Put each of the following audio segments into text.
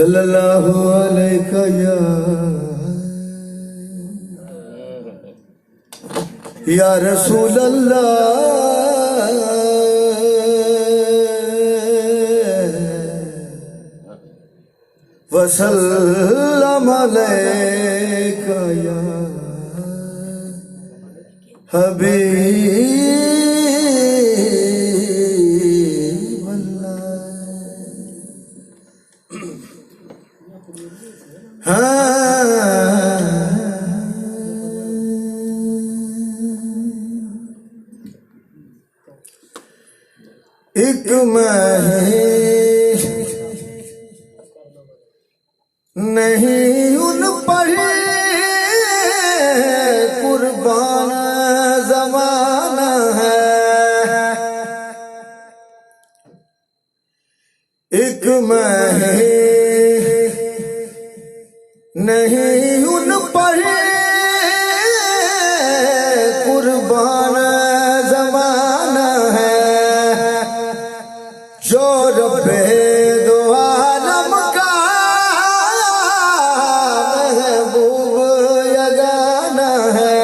सल्लल्लाहु अलैका या रसूल अल्लाह वसल्लम अलैका या हबीब एक नहीं उन पर कुर्बान ज़माना है, एक नहीं उन पर कुर्बान ज़माना है, जो रब्बे दो आलम का महबूब यगाना है।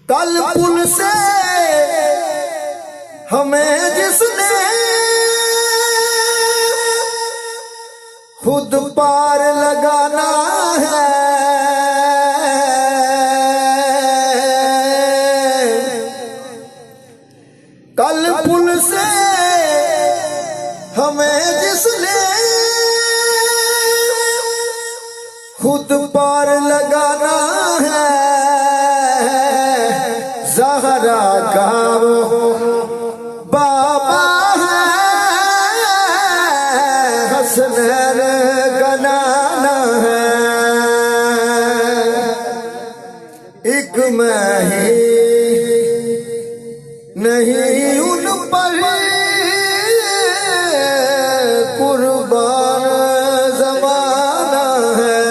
कल पुल से हमें जिसने खुद पार लगाना है, कल पुल से हमें जिसने खुद पार लगाना है, ज़हरा का वो बाबा है, हसनैन का नाना है। एक नहीं उन पर कुर्बान ज़माना है।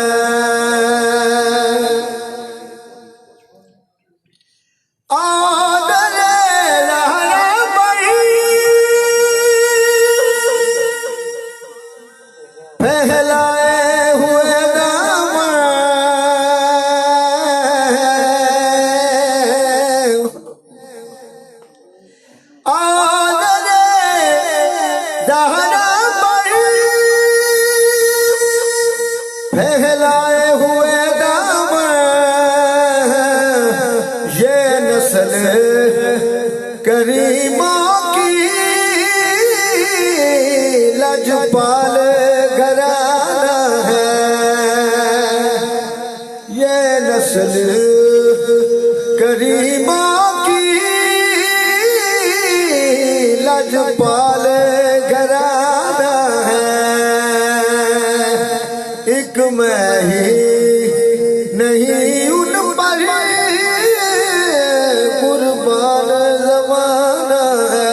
आदरे रहबरी फैलाए हुए नाम, आदरे रहबरी फैलाए हुए नाम, ये नस्ल करीमों की लजपाल घराना है, ये नस्ल करीमों की लजपाल घराना है। एक नहीं उन पर कुर्बान ज़माना है।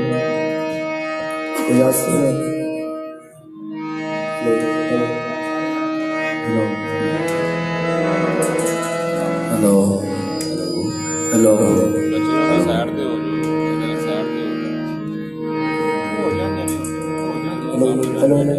हेलो हेलो ਸਾਈਡ ਤੇ ਹੋ ਜਾਓ ਸਾਈਡ ਤੇ ਹੋ ਜਾਂਦੇ ਨੇ ਸਾਈਡ ਤੇ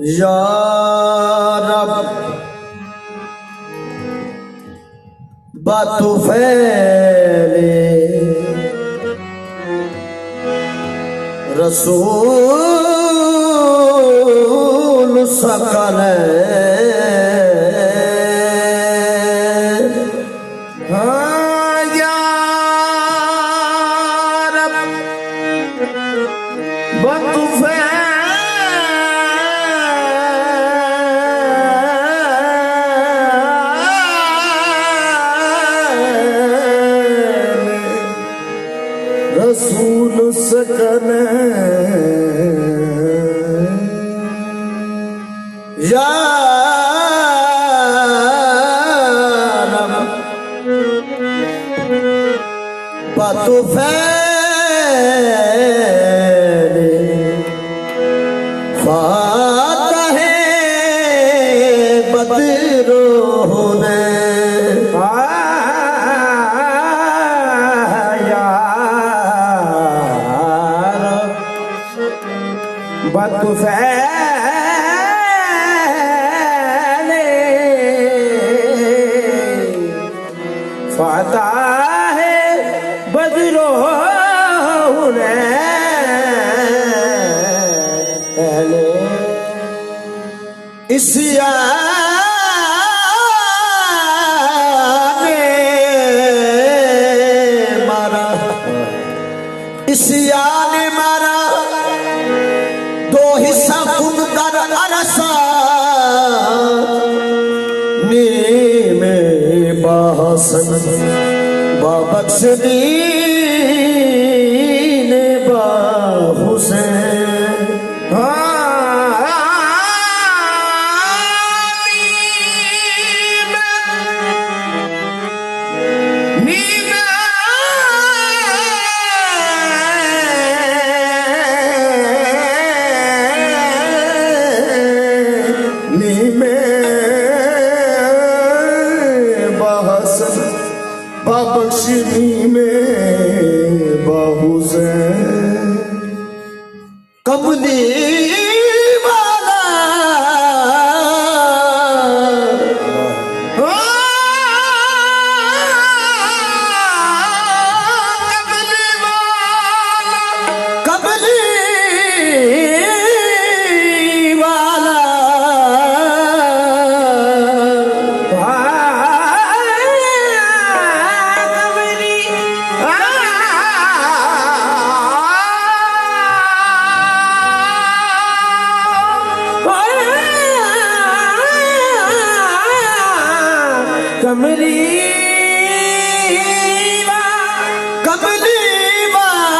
या रब बात फैले रसूल सकले या रब बात रसूल सकने या रब बात फैले फातह बदरो ने बत फैले फाता है बदरो इसिया ने मारा दो हिस्सा खुद कर अरसा नीमे बाहसन बाबख्श दीन बाहुसैन बख्शनी में बाहुसैन कमली वाला कमली वाला कमली कमली वाला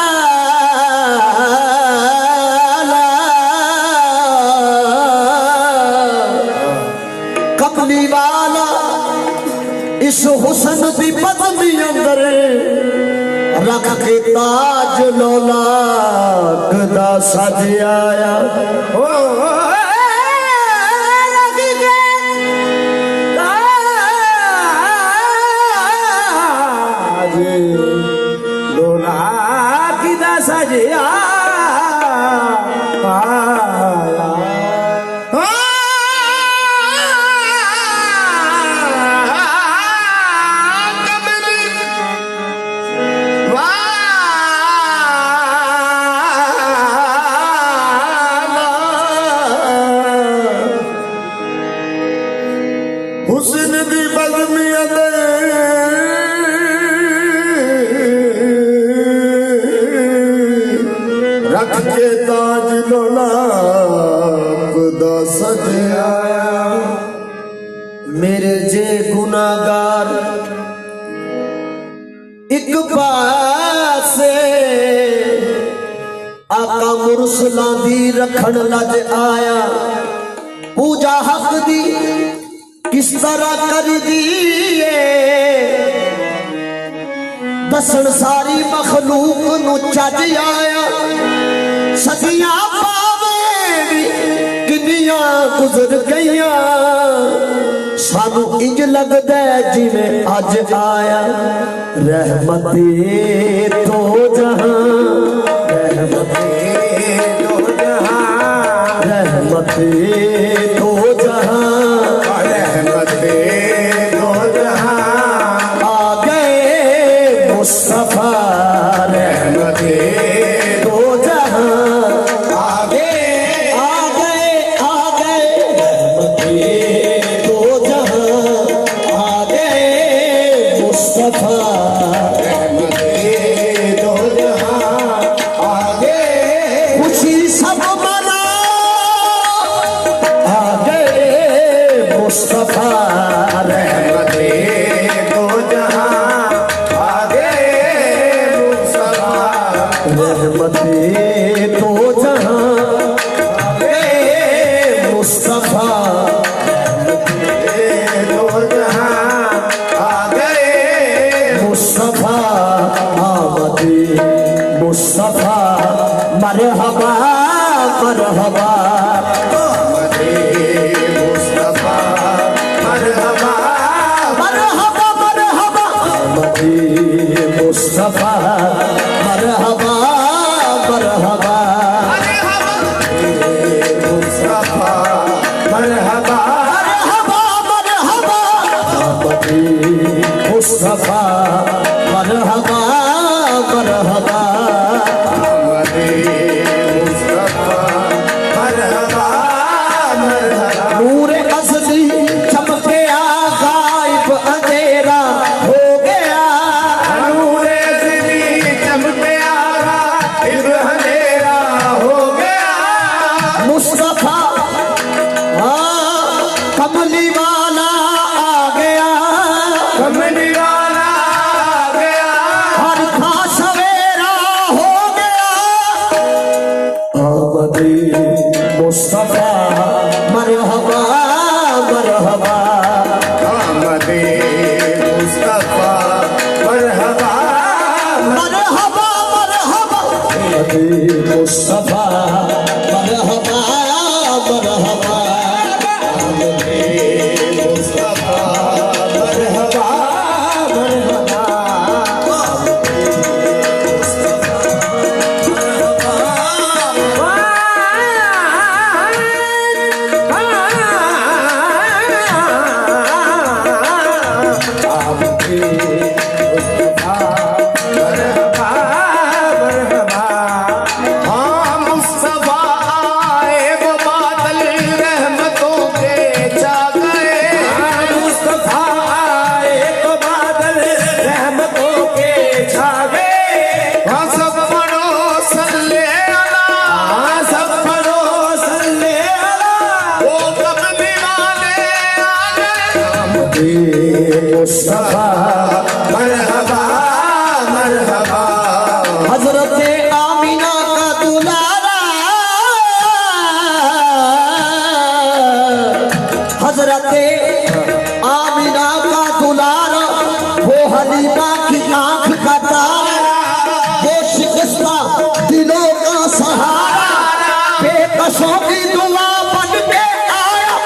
कमली वाला इस हुस्न दी पदवी अंदर रख के ताज लौलाक दा सज आया लोला की दस सजिया आका मुरसला दी रखन लज आया पूजा हक दी किस तरह कर दिए दसन सारी मखलूक नु चज आया सदियां पावे किनिया गुजर गईया सानू इंज लगदा जिवें अज आया रहमते तो जहां रहमते तो जहां रहमते तो जहां रहमते तो जहां आ गए मुस्तफा रहमते तो जहां आ गए रहमते तो जहां आ गए मुस्तफा रहमते तो जहां आ गए खुशी सब मना आ गए मुस्तफा रहमते तो जहां आ गए मुस्तफा रहमते तो जहां आ गए मुस्तफा रहमते तो जहां आ गए मुस्तफा आमदे मुस्तफा मरहबा मरहबा आमदे मुस्तफा मरहबा मरहबा मरहबा आमदे मुस्तफा मरहबा मरहबा मुस्तफा मरहबा मरहबा मरहबा आमदे मुस्तफा मरहबा मरहबा आमदे मुस्तफा मरहबा मरहबा नूर असली चमके गायब अंधेरा हो गया नूर असली चमके गायब अंधेरा हो गया मुस्तफा कमली वाला आ गया कमली वाला आ गया हर था सवेरा हो गया आमदे मुस्तफा मरहबा मरहबा आमदे मुस्तफा मरहबा मरहबा मरहबा आमदे मुस्तफा मरहबा मरहबा आमदे मुस्तफा मरहबा मरहबा हाँ मुस्तफा आए वो बादल रहमतों के छा गए मुस्तफा आए वो बादल रहमतों के छा गए हाँ सब पढ़ो सल्ले अला सब पढ़ो सल्ले अला वो कब दीवाने आ गए मुस्तफा मरहबा मरहबा हजरत आमीना का दुलारा हजरत आमीना का दुलारा वो हलीमा की आंख का तारा वो शिकस्ता दिलों का सहारा बेकसों की दुआ बन के आया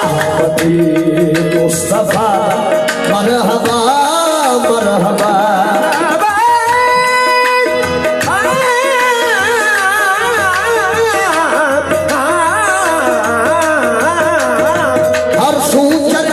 मुस्तफा मरहबा मरहबा हर सूचन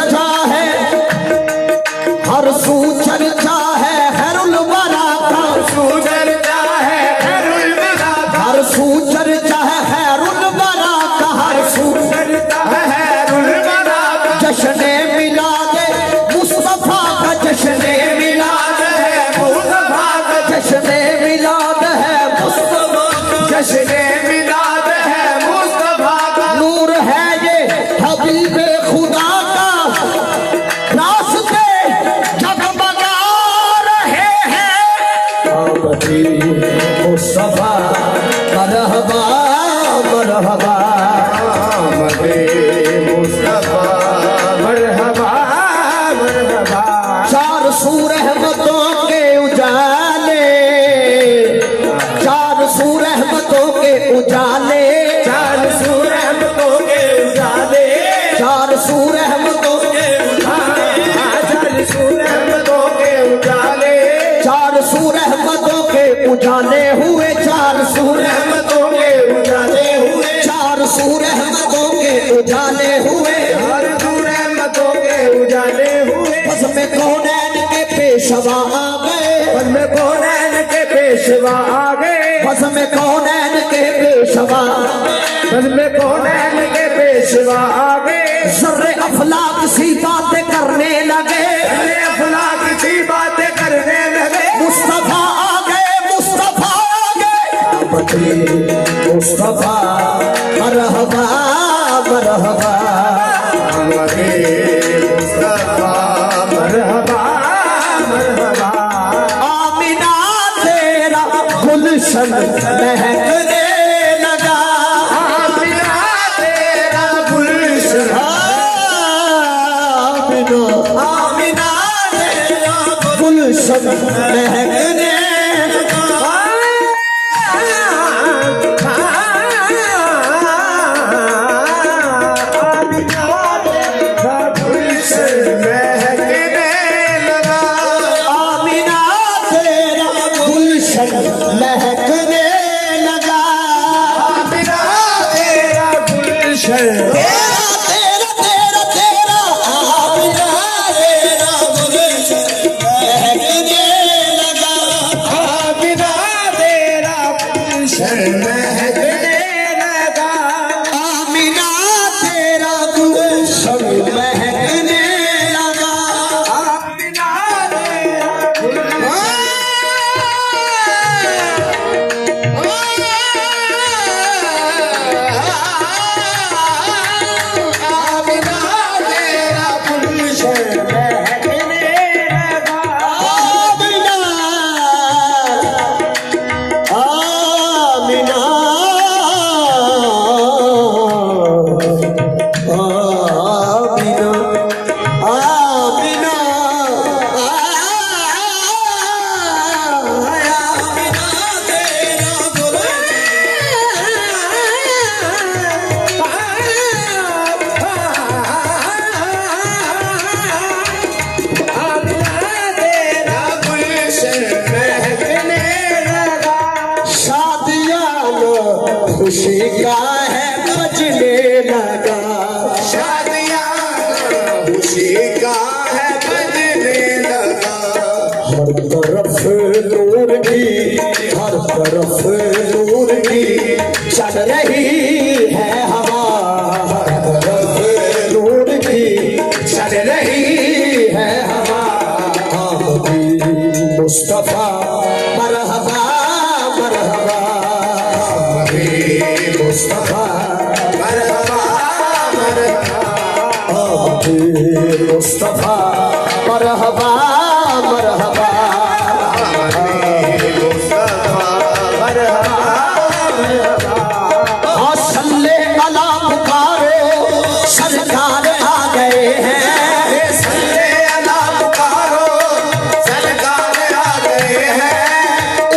में कौनैन के पेशवा आ गए, बस में कौनैन के पेशवा आ गए, बस में कौनैन के पेशवा, बस में कौनैन के पेशवा आ गए। ज़र्रे अफलाक सी बातें करने लगे, अरे अफलाक सी बातें करने लगे। मुस्तफा आ गए, मुस्तफा आ गए, मुस्तफा मरहबा मरहबा, मुस्तफा मरहबा मरहबा। आमिना तेरा गुलशन महकने लगा, आमिना तेरा गुलशन, आमिना आमिना तेरा गुलशन महकने आमिना तेरा गुलशन महकने लगा, आमिना तेरा गुलशन, तेरा तेरा तेरा आमिना तेरा गुलशन महकने लगा, आमिना तेरा गुलशन महकने लगा। आमिना तेरा गुलशन महकने लगा। आमिना तेरा गुलशन, आमिना तेरा गुलशन महकने लगा। आमिना आमिना आमिना आमिना आमिना तेरा शादियाँ खुशी का है बजने लगा, हर तरफ नूर की, हर तरफ नूर की चल रही है हवा, हर तरफ नूर की चल रही है हवा। आमदी मुस्तफा मरहबा मरहबा, आमदी मुस्तफा मरहबा मरहबा, आमदी मुस्तफा मरहबा मरहबा, हाँ सल्ले अला पुकारो सरकार आ गए हैं,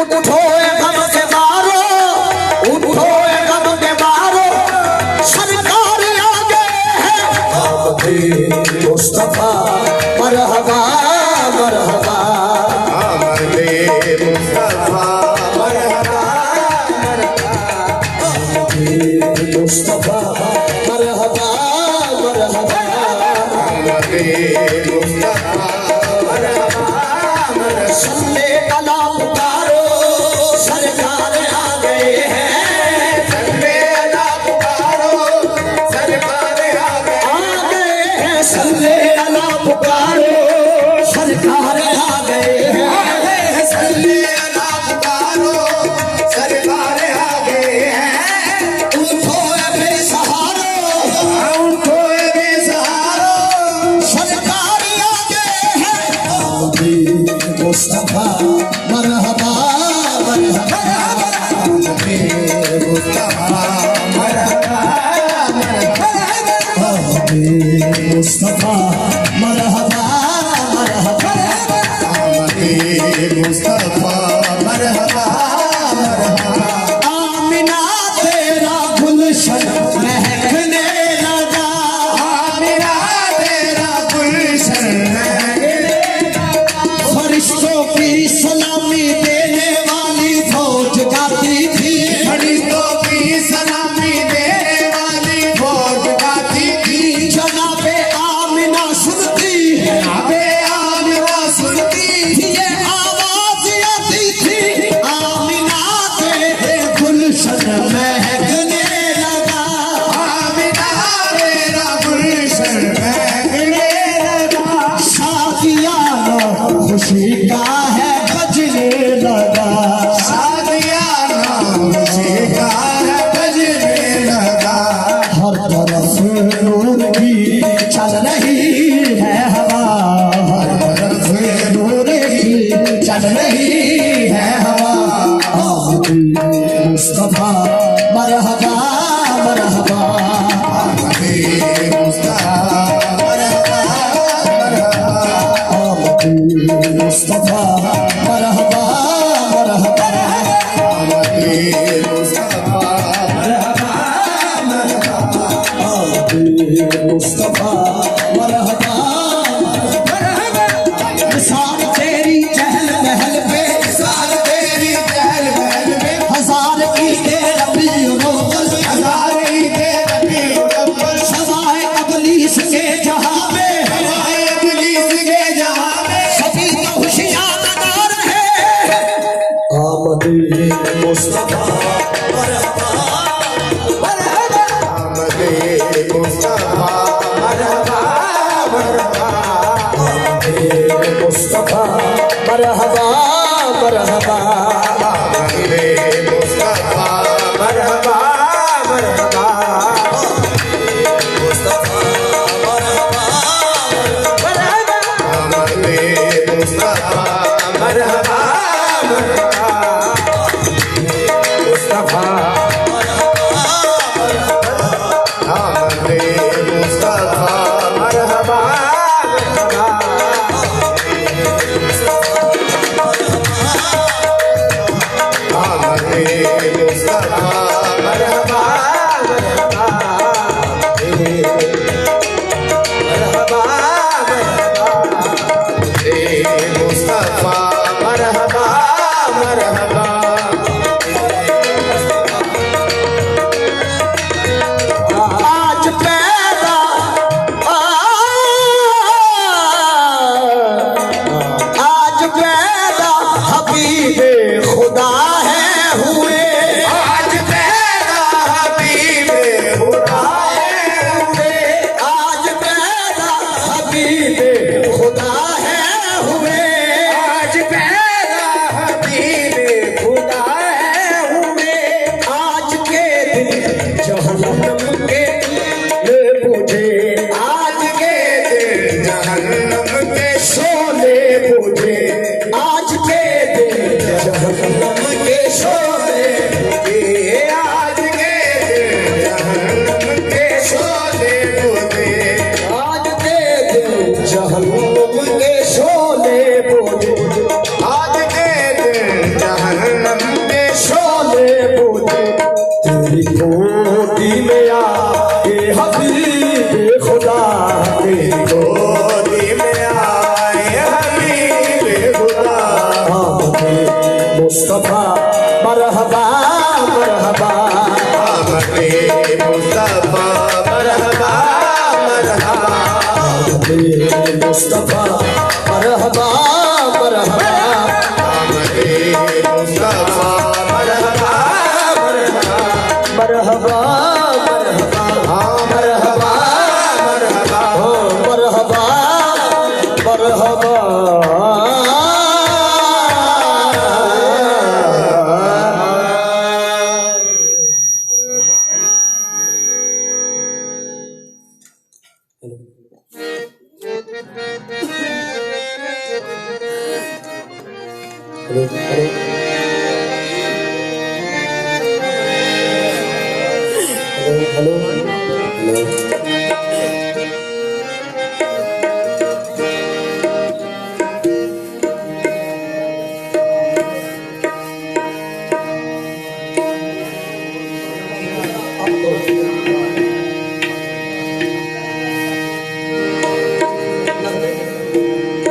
उठो ए गम के मारो, उठो ए गम के मारो, सरकार आ गए हैं। आमदी मुस्तफा मरहबा मरहबा, आमदी मुस्तफा मरहबा मरहबा, आमदी मुस्तफा मरहबा मरहबा, आमदी मुस्तफा मरहबा मरहबा। सल्ले अला पुकारो सरकार आ गए हैं, सल्ले अला पुकारो सरकार आ गए हैं, सल्ले अला पुकारो सरकार आ गए हैं, सल्ले अला पुकारो सरकार आ गए हैं। उठो ए बेसहारो, उठो ए बेसहारो, सरकार आ गए हैं। आमदी मुस्तफा मरहबा मरहबा, आमदी मुस्तफा मरहबा मरहबा, आमदी मुस्तफा मरहबा मरहबा, आमदी मुस्तफा मरहबा मरहबा। आमिना तेरा गुलशन महकने लगा, आमिना तेरा गुलशन महकने लगा। फरिश्तों की सलामी देने वाली फौज गाती थी, फरिश्तों की सलामी देने वाली फौज गाती थी, जनाब नूर की चल रही है हवा, हर तरफ नूर की चल रही है हवा। मुस्तफा मरहबा मरहबा, मुस्तफा मरहबा मरहबा, मुस्तफा मरहबा मरहबा, मुस्तफा मरहबा मरहबा, मुस्तफा मरहबा मरहबा। मिसाल तेरी चहल पहल पे, मिसाल तेरी चहल पहल पे, हजार ईदे रबीउल अव्वल, हजार ईदे रबीउल अव्वल, सवाए इब्लीस के जहां में, सवाए इब्लीस के जहां में, सभी तो होशियार ना रहे। आमद मुस्तफा मरहबा मरहबा, आमद मुस्तफा मरहबा मरहबा, आमद मुस्तफा मरहबा मरहबा, आमद मुस्तफा मरहबा मरहबा, मुस्तफा मरहबा मरहबा, आमद मुस्तफा मरहबा मरहबा, मुस्तफा आमद मुस्तफा मरहबा मरहबा, आमद मुस्तफा मरहबा मरहबा, मरहबा मरहबा, मुस्तफा मरहबा मरहबा। आज पैदा आज पैदा हबीबे खुदा है हुए, आज पैदा हबीबे खुदा है हुए, आज पैदा हबीबे खुदा है हुए, आज पैदा हबीबे खुदा है हुए। आज के दिन जहन्नम के ले बुझे, आज के दिन जहन्नम के शोले बुझे, आज के दिन जहन्नम के शोले बुझे, आज के दिन जहन्नम के शोले बुझे, आज के दिन जहन्नम के शोले बुझे, आज के दिन जहन्नम के शोले बुझे। तेरी गोदी में आए हबीबे खुदा, तेरी गोदी में आए हबीबे खुदा, आमद मुस्तफा मरहबा मरहबा, आमद मुस्तफा मरहबा मरहबा, आमद मुस्तफा मरहबा मरहबा, आमद मुस्तफा मरहबा मरहबा, मरहबा मरहबा, मरहबा मरहबा, मरहबा मरहबा।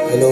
हेलो हेलो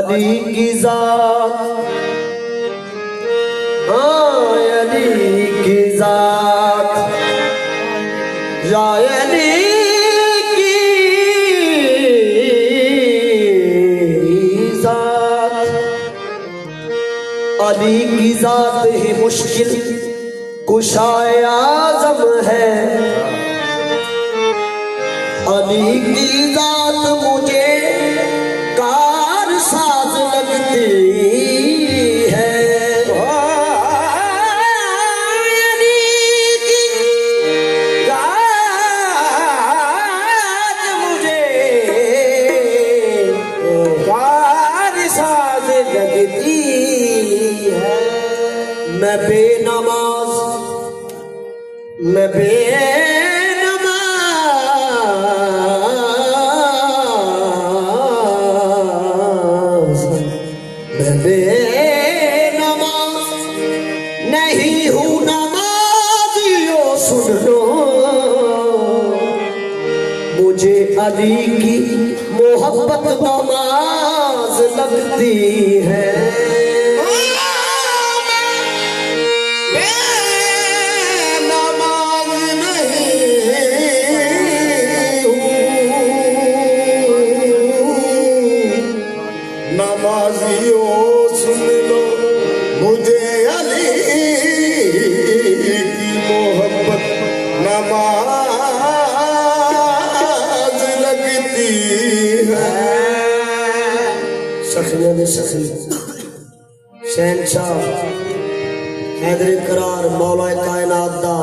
अली की जात, हाँ अली की जात, या अली की जात, अली की जात ही मुश्किल कुशाए आज़म है, अली की जात मुझे कारसाज लगती है, अली की जात मुझे कारसाज लगती है। मैं बेनमाज, मैं बेनमाज, मैं बेनमाज नहीं हूँ नमाजियो सुन लो, मुझे अली की मोहब्बत नमाज लगती है। नमाजियों सुन लो, मुझे अली की मोहब्बत नमाज लगती है। सखियों ने सखी शहनशाह हैदर करार मौला कायनात दा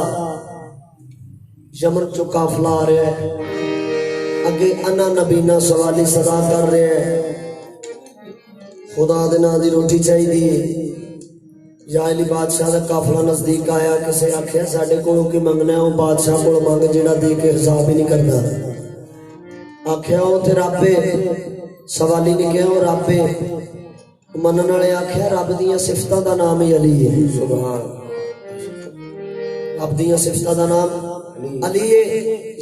यमन चो काफला आ रहा है, अगे अन्ना नबीना सवाली सदा कर रहे हैं, खुदा दे नां दी रोटी चाहिए। जायली बादशाह का काफला नजदीक आया, किसे आख्या साडे कोलों की मंगना है, वो बादशाह कोल मंग जेड़ा दे के हिसाब ही नहीं करता। आख्या वो ते रब्बे, सवाली ने कहा वो रब्बे, मनन वाले आख्या रब दियां सिफतां दा नाम ही अली है। सुभान, रब दियां सिफतां दा नाम अली है।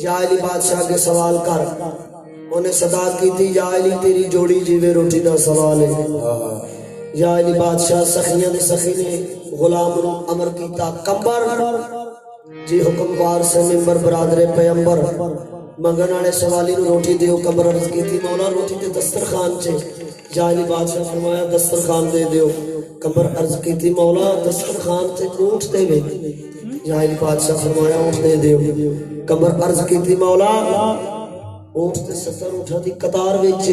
जायली बादशाह के सवाल कर, उन्हें सदा की थी या अली तेरी जोड़ी जीवे रोटी का सवाल है। या अली बादशाह सखियां दे सखी ने गुलाम नूं अमर कीता, कंबर जी हुक्म वार से मिंबर बरादरे पैगंबर, मंगन वाले सवाली नूं रोटी दियो। कंबर अर्ज कीती मौला रोटी ते दस्तरखान च। या अली बादशाह फरमाया दस्तरखान दे दियो। कंबर अर्ज कीती मौला दस्तरखान ते ऊंट देवे। या अली बादशाह फरमाया ऊंट दे दियो। कंबर अर्ज कीती मौला ऊंट ते 70 ऊंटां दी कतार विच।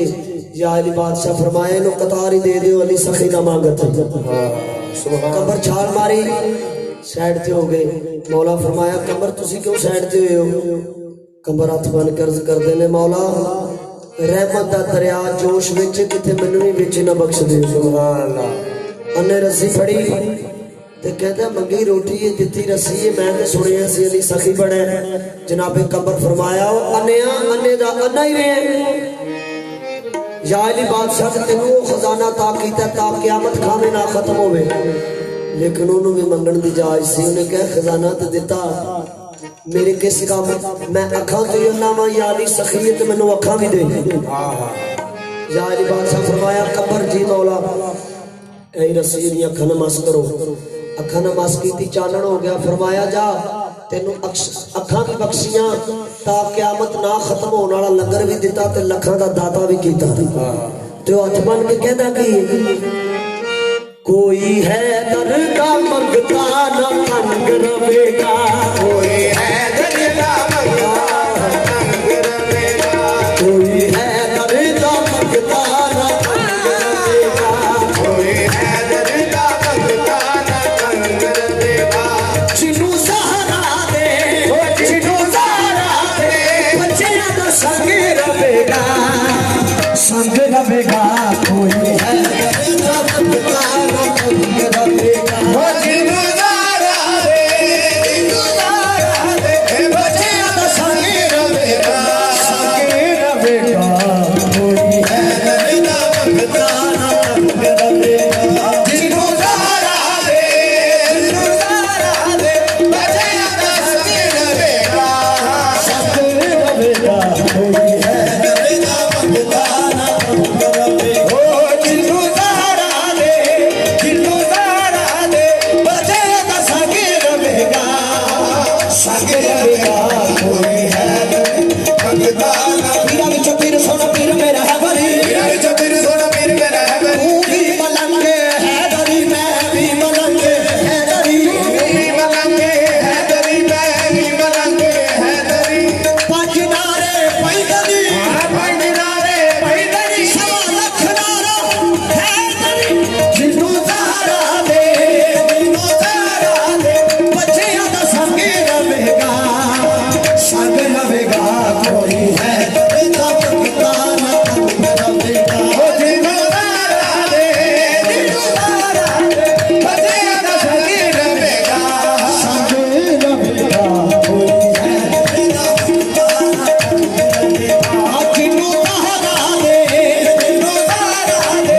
या अली बादशाह फरमाया इन्हू कतार ही दे दियो, अली सखी दा मांगत। कंबर छाल मारी, साइड ते हो गए। मौला फरमाया कंबर तुसी क्यों साइड ते होए हो? कंबर हथ बन के अर्ज करदे ने मौला रहमत दा दरिया जोश विच किते मैनू भी विच ना बख्श दे। सुभान अल्लाह। अन्ने रस्सी फड़ी ते कहता मंगी रोटी है दिती रस्सी है, मैं तो सुनिया सी अली सखी बने। जनाबे कंबर फरमाया अन्या अन्ने दा अन्ना ही रहे। या अली बादशाह ने तेनू खजाना ता कीता ता क़यामत खाने ना खत्म होवे, लेकिन उन्होंने भी मंगण दी जायज सी। उन्हें कहा खजाना तो दिता, मेरे किस काम मैं अखा तो ना वा या अली सखी है तो मैनू अखा भी दे। या अली बादशाह फरमाया कंबर जी मौला ऐ रस्सी दी अखा नमाज करो। अखा नमाज की चानन हो गया। फरमाया जा तेनू अखा भी बख्शियां ता क़यामत ना खत्म होने वाला लंगर भी दिता ते लखां दा दाता भी कीता। ते हथ बन के कहदा कि कोई है दर का मंगता न तंग रवेगा, कोई है दर का मंगता न तंग रवेगा, कोई है दर का मंगता न तंग रवेगा, कोई है दर का मंगता न तंग रवेगा। जिन्नू सहारा दे, जिन्नू सहारा दे, बच्चियां दा संग रवेगा, संग रवेगा। कोई है दर का मंगता न तंग रवेगा, जिन्नू सहारा दे, जिन्नू संग रवेगा कोई है पीरा विच पीर सोना पीर मेरा है बरी तू भी मलंग है दरी मैं भी मलंग है दरी पांच नारे पैदली सवा लख नारा है दरी जिन्नू सहारा दे बच्चियां दा संग रवेगा कोई है बेटा पता ना रवेगा संग रवेगा कोई है जिन्नू सहारा दे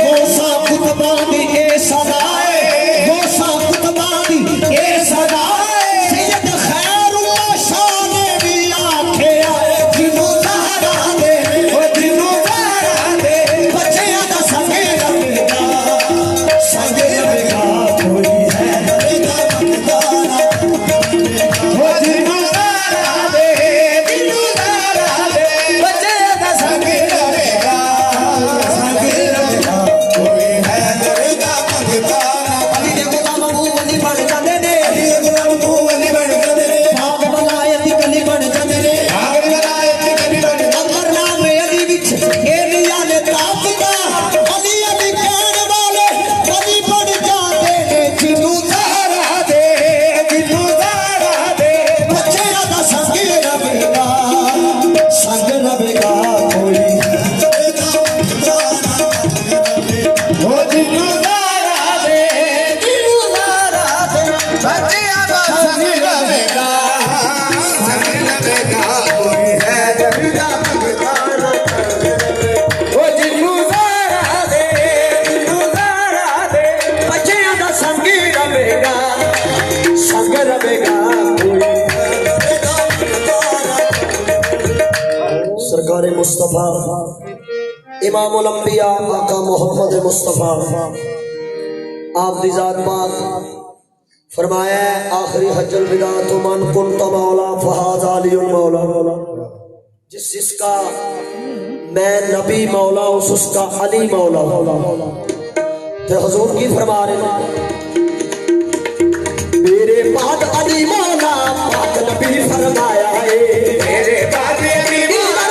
वो साबुत बानी ए सदाए वो साबुत बानी ए सदाए सैयद खैरुल्लाह शाह ने भी आखे आए जिन्नू सहारा दे बच्चियां दा संग रवेगा कोई है बेटा पता ना अली दे गुलाम अबू वली बन जांदे ने भाग वलायत दी गली बन जांदे ने अमर नाम अली विच एलिया ने ताकदा अली अली कहण वाले कदी बन जांदे ने जिन्नू सहारा दे बच्चियां दा संग रवेगा कोई बच्चियां दा संग रवेगा कोई सरकार मुस्तफा इमाम उल अंबिया आका मोहम्मद मुस्तफा आप दी जात पाक फरमाया आखिरी हज्जुल विदा तो मन कुंत मौला फहाज अलीउल मौला जिसका मैं नबी मौला उसका अली मौला तो हुजूर की फरमा रहे मेरे बाद अली मौला पाक नबी फरमाया है मेरे बाद अली मौला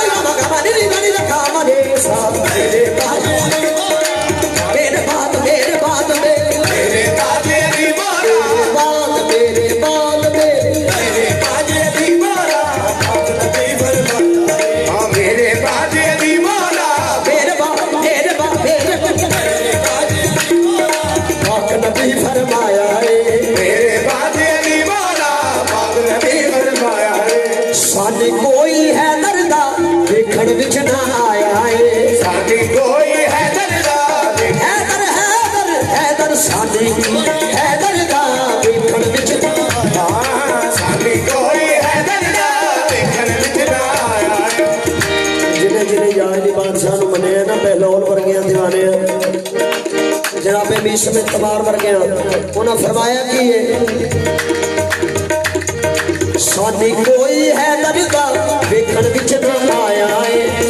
साने कोई है दर्दा देखण विच ना आया है साने कोई है दर्दा हैदर हैदर हैदर साने है दर्दा देखण विच ना साने कोई है दर्दा देखण विच ना आया जिन्हें जिन्हें यानी बादशाह नु मने ना बहलोल वर्गियां दीवाने जनाबे मीस में तबार वर्गियां उन्हें फरमाया कि सानी कोई है दर्दा देखण विच ना आया है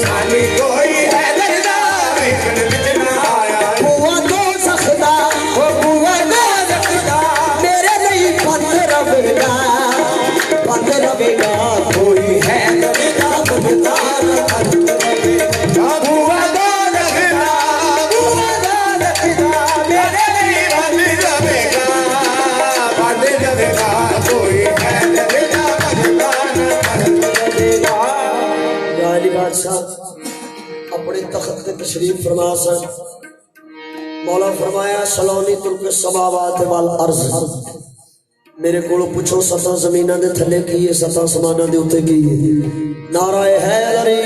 सानी कोई है दर्दा देखण विच ना आया है बुआ दो सखदा ओ बुआ दो सखदा मेरे लिए बंद रवेगा कोई है दर्दा बंदा रवेगा बुआ दो सखदा मेरे लिए बंद रवेगा कोई है अपने तख्त के तशरीफ फरमा सन मौला फरमाया सलोनी तुर्क समावात वाल अर्ज मेरे को पूछो सता जमीना दे थले की है सता समाना दे उत्ते की है नाराए हैदरी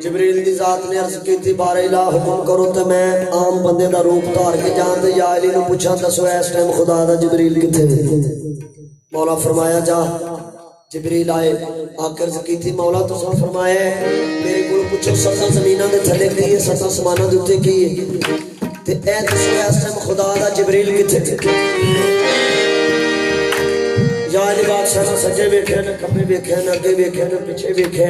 जिब्रील दी जात ने अर्ज की थी बारे इला हुक्म करो तो मैं आम बंदे दा रूप धार के जान दे या अली नु पूछा दसो इस टाइम खुदा दा जिब्रील किथे मौला फरमाया जा जिब्रील आए आकर की थी मौला तो फरमाया मेरे को पूछो सता जमीना दे थले की है सता समाना दे उत्ते की है ते ए दसो इस टाइम खुदा दा जिब्रील किथे या जाली बादशाह ने सजे वेखे न खब्बे वेखे न अगे वेखे न पिछे वेखे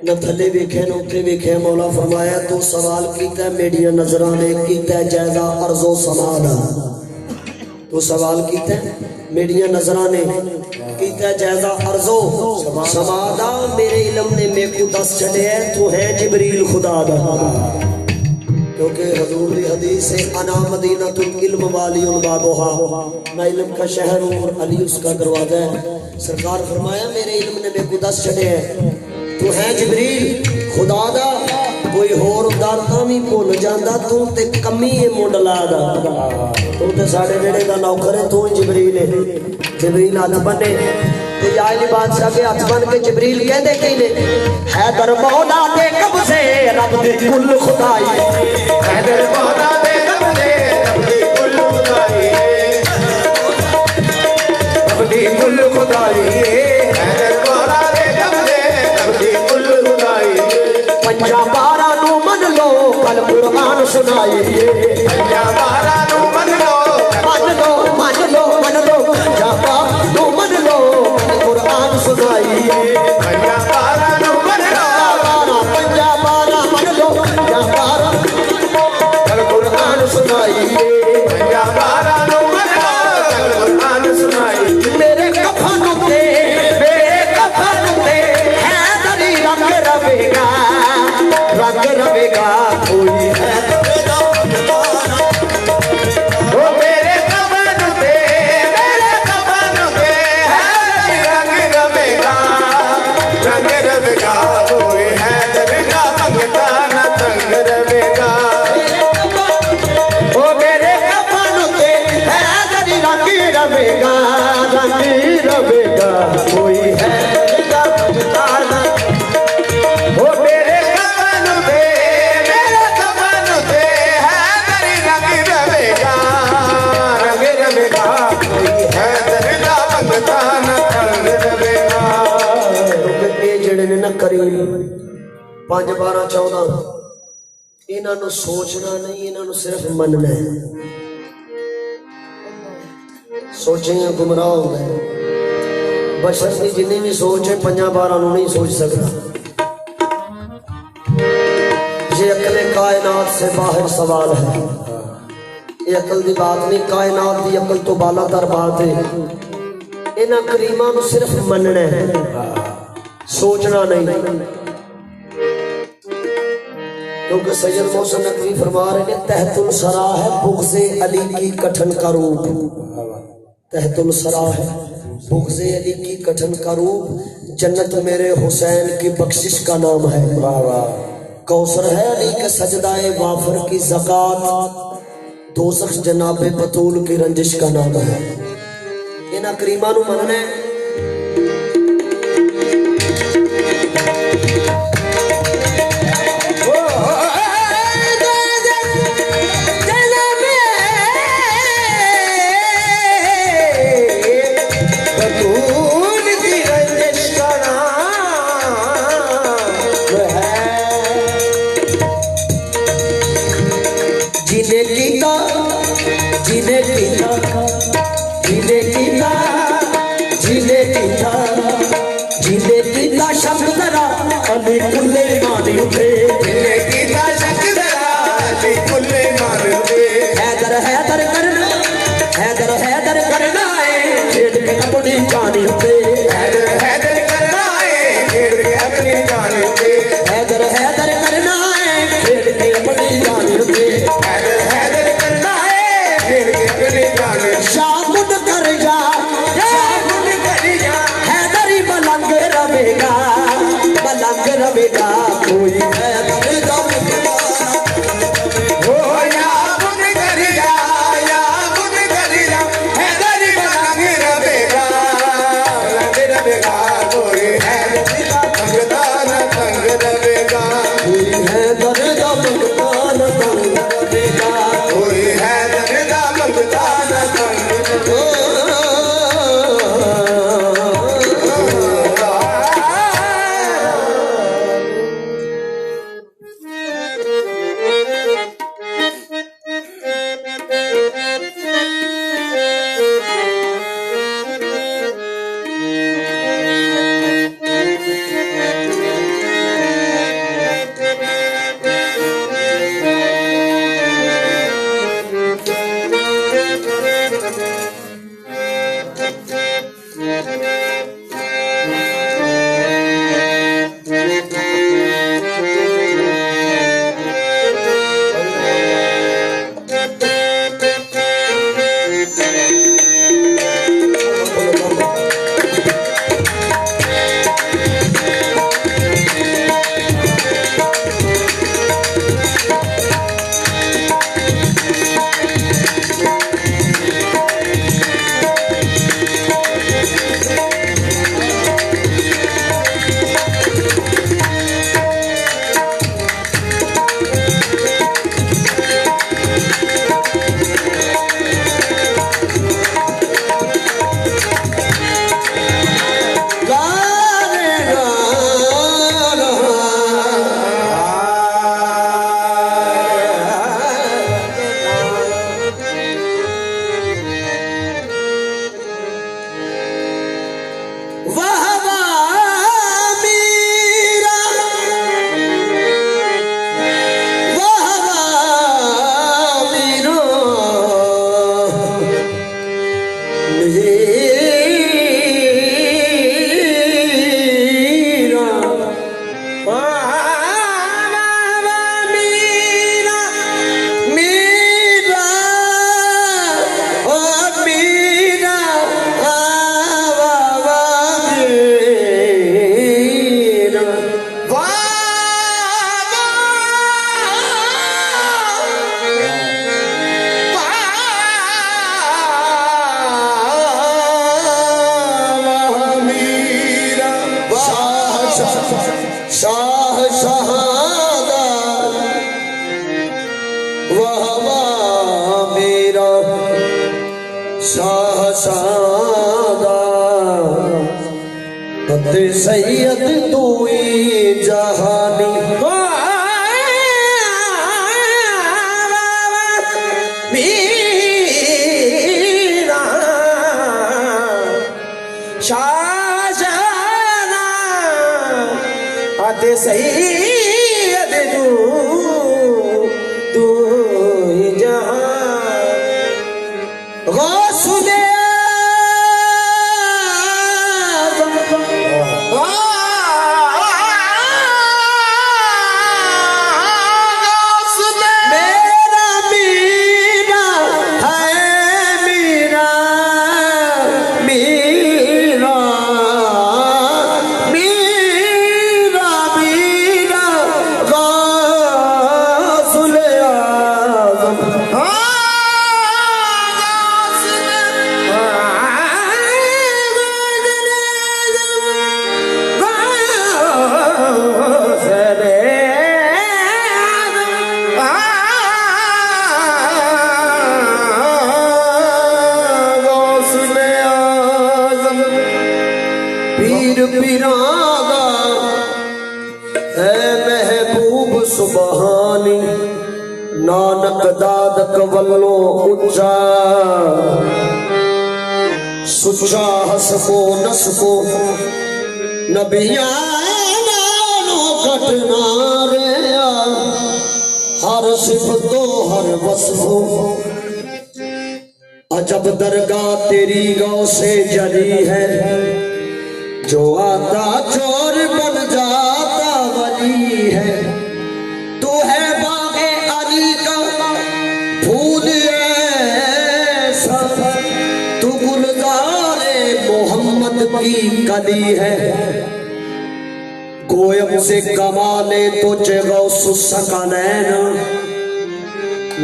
न थले वेखे न उत्ते वेखे। मौला फरमाया तू सवाल कीता मेरिया नजरां ने कीता जायजा अर्जो समादा। तू सवाल कीता मेरिया नजरां ने कीता जायजा अर्जो समादा। मेरे इल्म ने मेरे को दस छड़िया तू है जिबरील खुदा दा। क्योंकि हजूर की हदीस है अना मदीनतुल इल्म वालियुल बाबुहा, मैं इल्म का शहर हूँ और अली उसका दरवाजा है। सरकार फरमाया मेरे इल्म ने मेरे को दस छड़े है तू है जिबरील खुदा दा। कोई होर दाता भी भुल जाता तू ते कमी है मुंडला दा। तू ते साडे नेड़े दा नौकर है, तू ही जिबरील है। जिबरील हाथ बने ते याली बादशाह के हाथ बन के जिबरील कहंदे की ने हैदर मौला दे कब्जे रब दी कुल खुदाई। हैदर मौला दे कब्जे रब दी कुल खुदाई। रब दी कुल खुदाई। हैदर मौला दे कब्जे रब दी कुल खुदाई। पंजा बारा नू मन लो कल कुरान सुनाई। पंजा बारा नू मन लो मन लो मन लो मन लो पंजा बारा नू मन लो कल कुरान सुनाई। पंजा बारा नू मन लो पंजा बारा मन लो पंजा बारा कल कुरान सुनाई। पंजा बारा नू मन लो कल कुरान सुनाई। मेरे कफन पे हैदरी रंग रवेगा कोई है ओ मेरे कफन पे हैदरी रंग रवेगा। रंग रवेगा कोई हैदर का मंगता न तंग रवेगा। ओ मेरे कफन पे हैदरी रंग रवेगा कोई है ओ मेरे कफन पे हैदरी रंग रवेगा। रंग रवेगा कोई हैदर का मंगता न तंग रवेगा। ये जेड़े ने ना करीम 5 12 14 इन्हां नूं सोचना नहीं, इन्हां नूं सिर्फ मनना है। सोचे गुमराह हो गए। बशर की जिन्नी भी सोच है 5 12 नूं नहीं सोच सकता। ये अकल कायनात से बाहर सवाल है। ये अकल की बात नहीं, कायनात की अकल तो बालातर बात है। इन्हां करीमां नूं सिर्फ मनना है, सोचना नहीं। क्योंकि सैयद मोहसिन नकवी फरमा रहे हैं तहतुल सरा है बुग़्ज़े अली की कठिन का रूप। तहतुल सरा है बुग़्ज़े अली की कठिन का रूप। जन्नत मेरे हुसैन की बख्शिश का नाम है। कौसर है अली के सजदाए वाफर की ज़कात। दोज़ख जनाबे बतूल की रंजिश का नाम है। इन्हां करीमां नूं मनना है। अली कुल्ले मानी उठे हैदर हैदर करना है खेल के अपनी जानी उठे। हैदर हैदर करना है खेल के अपनी जान पे। हैदर हैदर करना है खेल के अपनी जानी उठे। हैदर हैदर करना है खेल के अपनी जान पे। शामुन कर जा हैदरी मलंग रवेगा दे सैयद तू ही जहानी मीरा शाहजहां आते सैयद तू ही जहां गौसुले पीर पिरागा है महबूब सुबहानी नानक दादक वल्लो उच्चा सुच्चा हसको नसको नबिया नानो घटना रे हर सिफतो हर वसफो अजब दरगाह तेरी गौ से जरी है जो आता चोर बन जाता वली है तू है बागे अली का फूल ऐसा तू गुलजारे मोहम्मद की कली है गोयम से कमाले तुझे गौसु सकनैन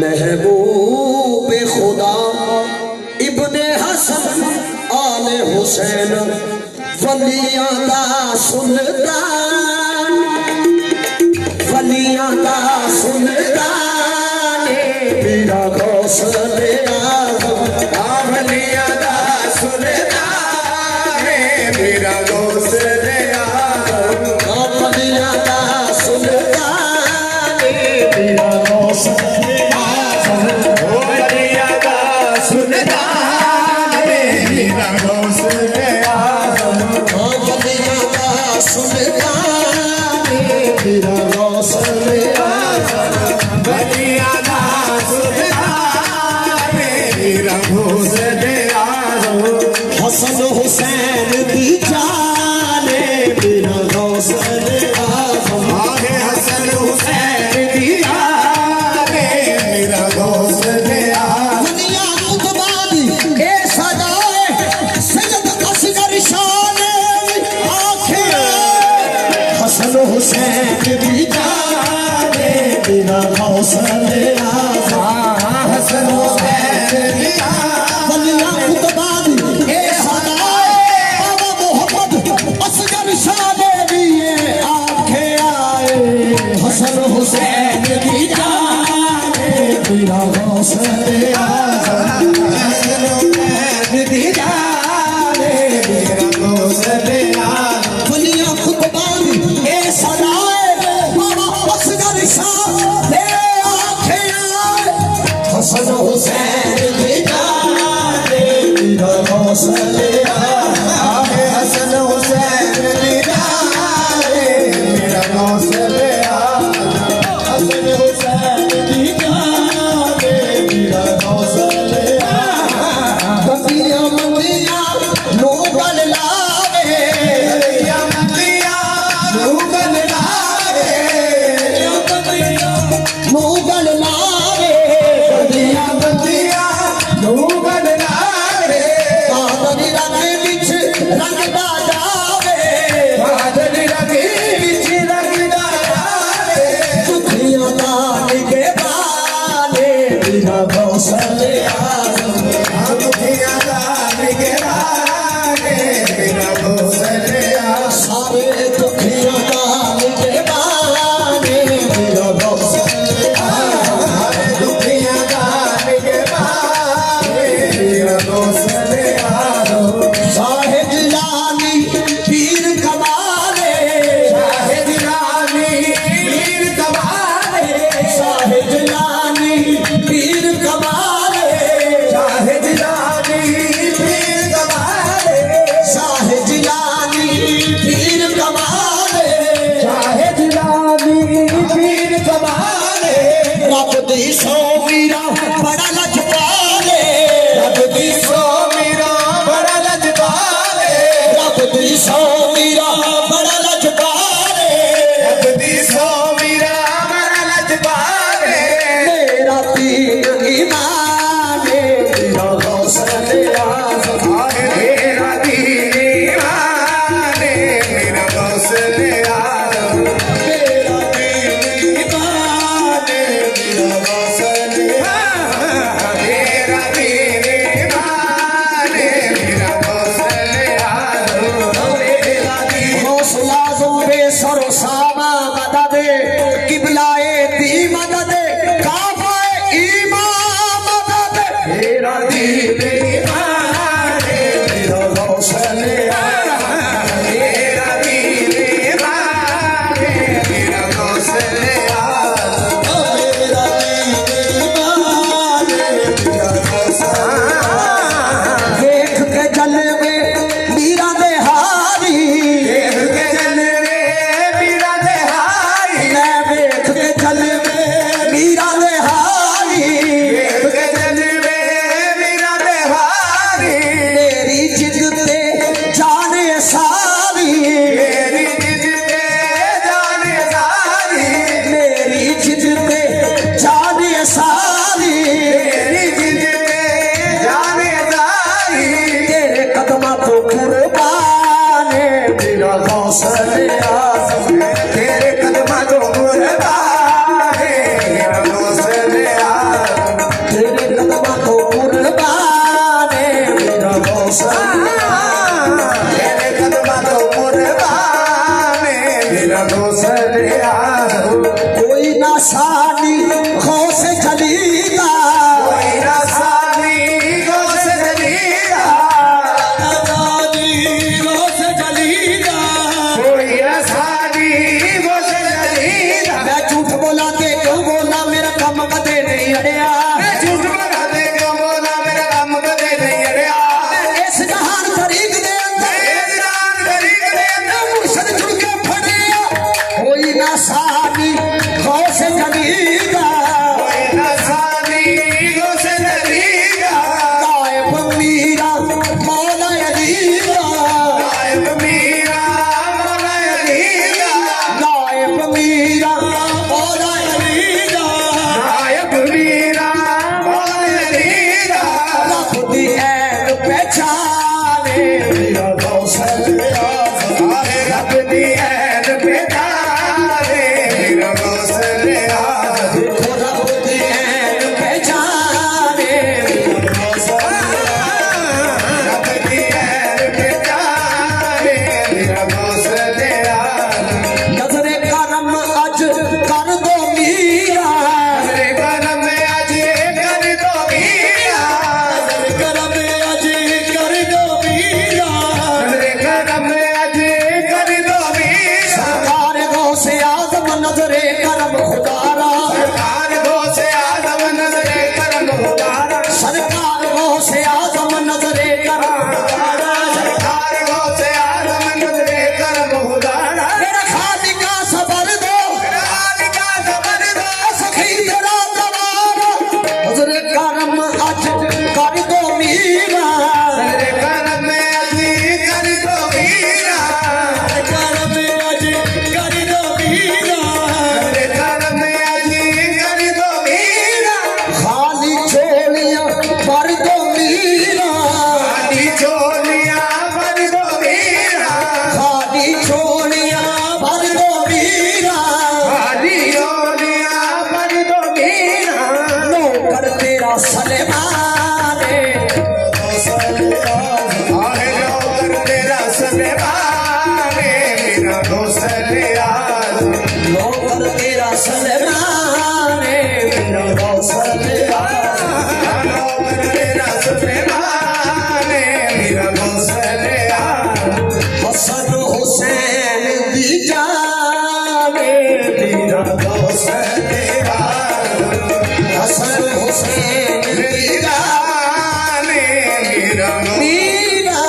महबूब खुदा इब्ने हसन आले हुसैन वलियां दा सुल्तान वलियां दा सुल्तान मेरा गौसले आज़म वलियां दा सुल्तान मेरा गौसले आज़म वलियां दा सुल्तान मेरा गौसले आज़म वलियां दा सुल्तान मेरा गौसले मेरा गौसले वलियां दा सुल्तान मेरा गौसले हसन हुसैन दी जाने मेरा गौसले आगे हसन हुसैन दी जाने मेरा गौसले दुनिया कुतबादी ए सदाए सैयद असगर शान आंखें हसन हुसैन दी जाने मेरा गौसले हसन हुसैन दी दुनिया कुतबादी ए सदाए बाबा मोहम्मद असगर शान दिए आंखें आए हसन हुसैन दी जाने मेरा गौसले हसन हुसैन दी जाने मेरा गौसले दुनिया खुतबानी ए सदाए बाबा असगर शाह दे आंखें गौसल आजम तेरे कदमां तो कुर्बान मेरा गौसल आजम तेरे कदमां तो कुर्बान मेरा गौसल तेरे कदमां तो कुर्बान मेरा गौसल आजम कोई ना सानी गौस जलीला कोई ना सानी गौस जलीला गौस जलीला कोई ना सानी गौस जलीला मैं झूठ बोला के क्यों बोला मेरा कम कदे नहीं अड़िया मैं झूठ बोला दे क्यों बोला मेरा काम कदे नहीं अड़िया इस जहान तरीक दे अंदर तेरान तरीक दे अंदर मुर्शद जुड़ के फड़िया कोई ना सानी गौस जलीला कोई ना सानी गौस जलीला गायब मीरा मौला अलीला गायब मीरा मौला अलीला गायब मीरा मौला अलीला गायब मीरा मौला अलीला रब दी ऐन पहचाने मेरा गौसल आजम आए रब दी ऐन बेचारे मेरा गौसल आजम देखो रब दी ऐन पहचाने मेरा गौसल रब दी ऐन बेचारे मेरा गौसल आजम नजरे करम अज कर दो मीरा मेरे कदम में आज कर दो मीरा करम अज कर दो मीरा मेरे कदम में आज कर दो मीरा सरकार गौसे आजम नजरे करम खुदारा सरकार गौसे आजम नजरे करम खुदारा सरकार गौसे आजम नजरे करम खुदारा सरकार गौसे आजम नजरे करम खुदारा मेरा खालिका सबर दो का खबर दो सखी तेरा दवारा नजरे करम अज कर दो मीरा मेरे कदम में आज कर दो मीरा करम अज कर दो मीरा मेरे कदम में आज कर दो मीरा खाली चोलियां पर दो मीरा खाली चोलियां भर दो मीरा खाली चोलियां पर दो मीरा खाली चोलियां भर दो मीरा नौकर तेरा सलेमाने आए नौकर तेरा सलेमाने मेरा गौसल आजम नौकर तेरा सलेमाने मेरा गौसल आजम नौकर तेरा सलेमाने मेरा गौसल आजम हसन हुसैन दी जाने मेरा गौसल आजम हसन हुसैन दी जाने मेरा मीरा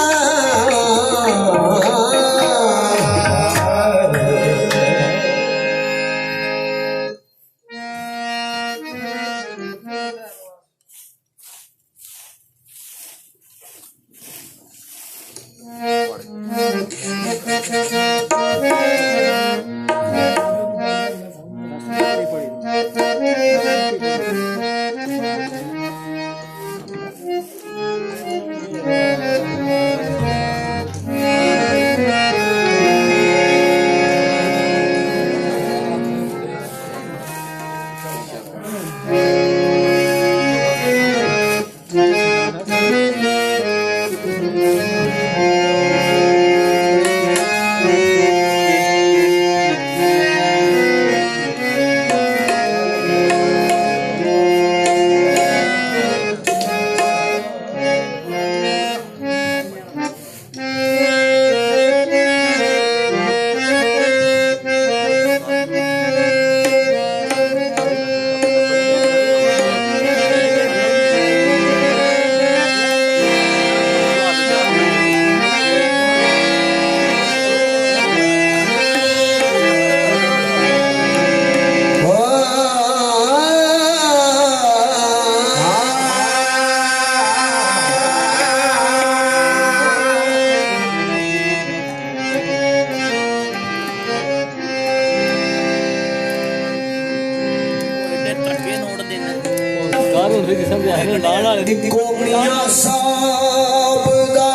ਇੱਕੋ ਮੀਆਂ ਸਾਹਿਬ ਦਾ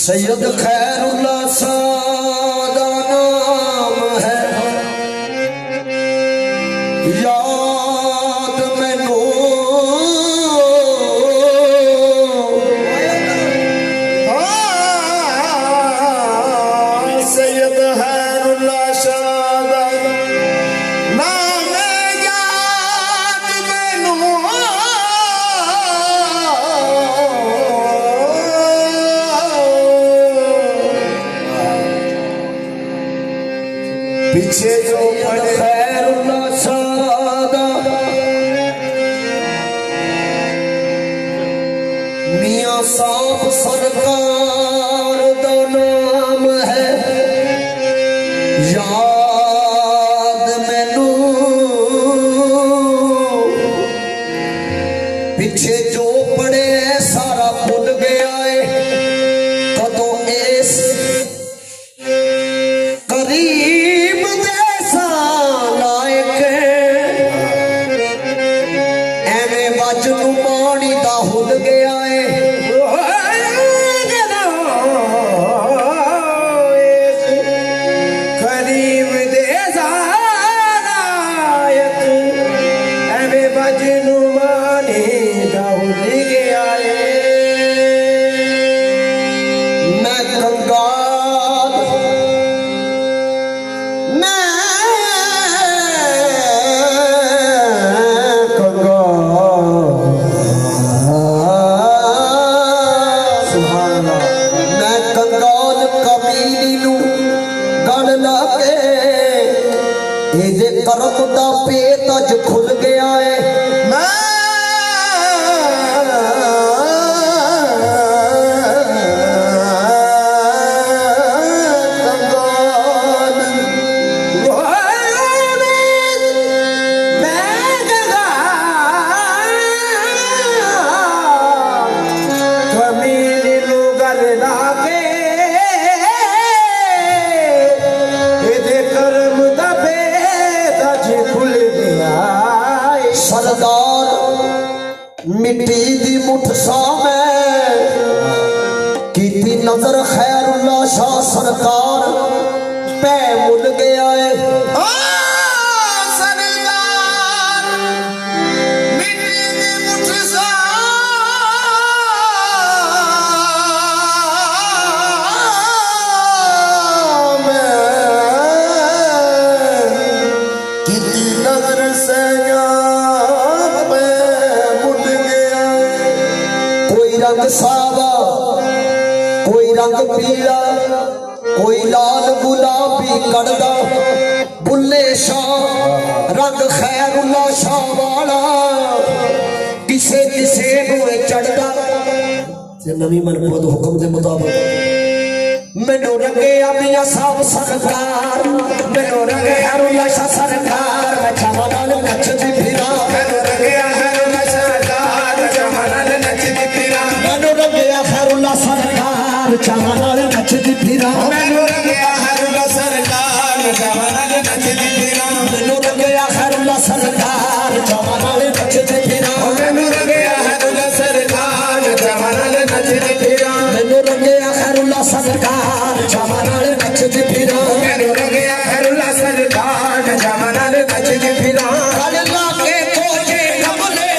सैयद खैरुल्लाह सादा नाम है, याद मैनू सैयद खैरुल्लाह सादा नाम याद मैनू पीछे जो पड़े खैरुल्लाह सादा मियां साहब सरकार दा नाम है, याद मैनू पीछे जो पड़े सारा भुल गया है, कदों इस करीब जैसा लायक एवें बजनू पानी दा हुल गया है, करीब दे ज़ानायत एवें बजनू माने दाऊद गया है। मैं कंगाल मैं कंगाल कमीनी नू गल लाके इहदे करम दा पेट अज खुल गया है, सरदार मिट्टी दी मुठ सा मैं कीती नजर खैरुल्लाह शाह सरकार पै मुल गया है, सरदार मिट्टी दी मुठ सा कीती नजर से कोई रंग सावा कोई रंग पीला कोई लाल गुलाबी कड़दा बुल्ले शाह रंग खैरुल्लाह शाह वाला किसे किसे नूं चढ़दा नवी मनपद हुक्म के मुताबिक मैनू रंगे मियां साहब सरकार मैनू रंगे खैरुल्लाह शाह सरकार मैं चावा नाल नचदी फिरा मैनू रंगिया खैरुल्लाह सरकार चावा नाल नचदी फिरा मैनू रंगिया खैरुल्लाह सरकार चावा नाल नचदी फिरा मैनू रंगिया खैरुल्लाह सरकार चावा नाल नचदी फिरा मैनू रंगिया खैरुल्लाह सरकार चावा नाल नचदी फिरा मैनू रंगिया खैरुल्लाह सरकार चावा नाल नचदी फिरा मैनू रंगिया खैरुल्लाह सरकार चावा नाल नचदी फिरा मैनू रंगिया खैरुल्लाह सरकार चावा नाल नचदी फिरा गल लाके कोजे कमले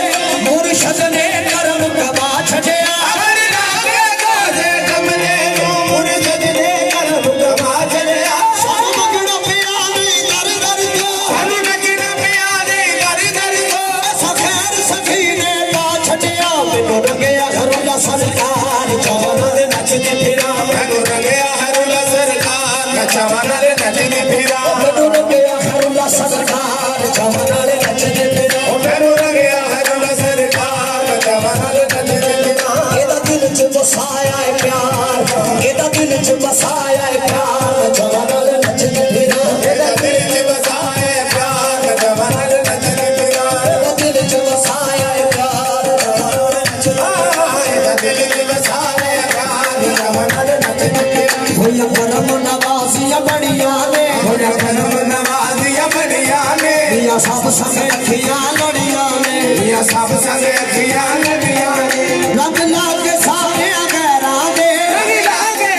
मुर्शद ने करम कबा छड़िया अमर लागे कोजे कमले नो मुर्शद ने करम कमा छड़िया सब मगड़ा प्यारी दर दर जो सानू नचना प्यारे दर दर को सखैर सखी ने पा छड़िया मैनू रंगिया खैरुल्लाह सरकार चावा नाल नचदी फिरा मैनू रंगिया खैरुल्लाह सरकार चावा नाल नचदी फिरा मैनू रंगिया खैरुल्लाह सरकार चावा नाल नचदी फिरा मैनू रंगिया खैरुल्लाह सरकार चावा नाल नचदी फिरा एदा दिल च बसाया है प्यार एदा दिल च बसाया है प्यार चावा नाल नचदी फिरा एदा दिल च बसाए प्यार चावा नाल नचदी फिरा एदा दिल च बसाया है प्यार एदा दिल च बसाए प्यार चावा नाल नचदी फिरा होया करम नवाजिया बड़िया ने होया करम नवाजिया बड़िया ने मियां सब संग अखियां लड़िया ने मियां सब संग अखियां लड़िया ने रंग लागे सारे गैरा दे रंग लागे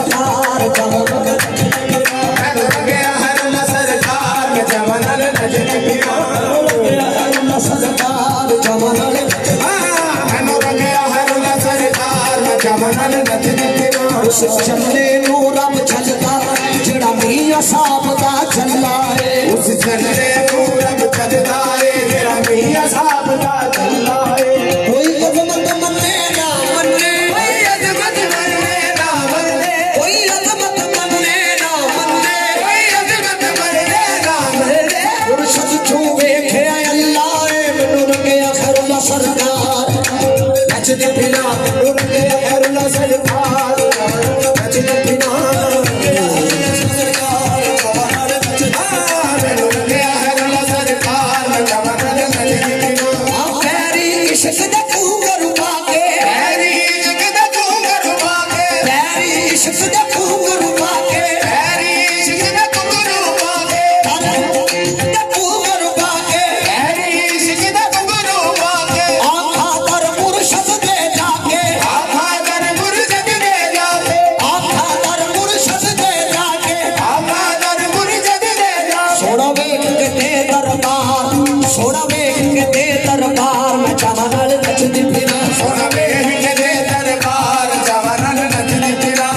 सरकार जमनल गया हरुला सरकार में जमनल नचने फिरा हरुला सरकार जमनल गया हरुला सरकार में जमनल नचने फिरा उस चले नू रब चलदा जड़ा मियां साहब दा चला है उस चले नू रब चलदा है जड़ा मियां साहब दा चला है कोई अजमत मन्ने ना मन्ने कोई अजमत मन्ने ना मन्ने कोई अजमत मन्ने ना मन्ने कोई अजमत मन्ने ना मन्ने मुर्शद छू वेखे अल्लाह ए मैनू रंगिया खैरुल्ला सरकार नचदे फिरा मैनू रंगिया खैरुल्ला सरकार नचदे फिरा दरबार में जमनल नचदी फिरा सोना वेख के दे दरबार जमनल नचने फिरा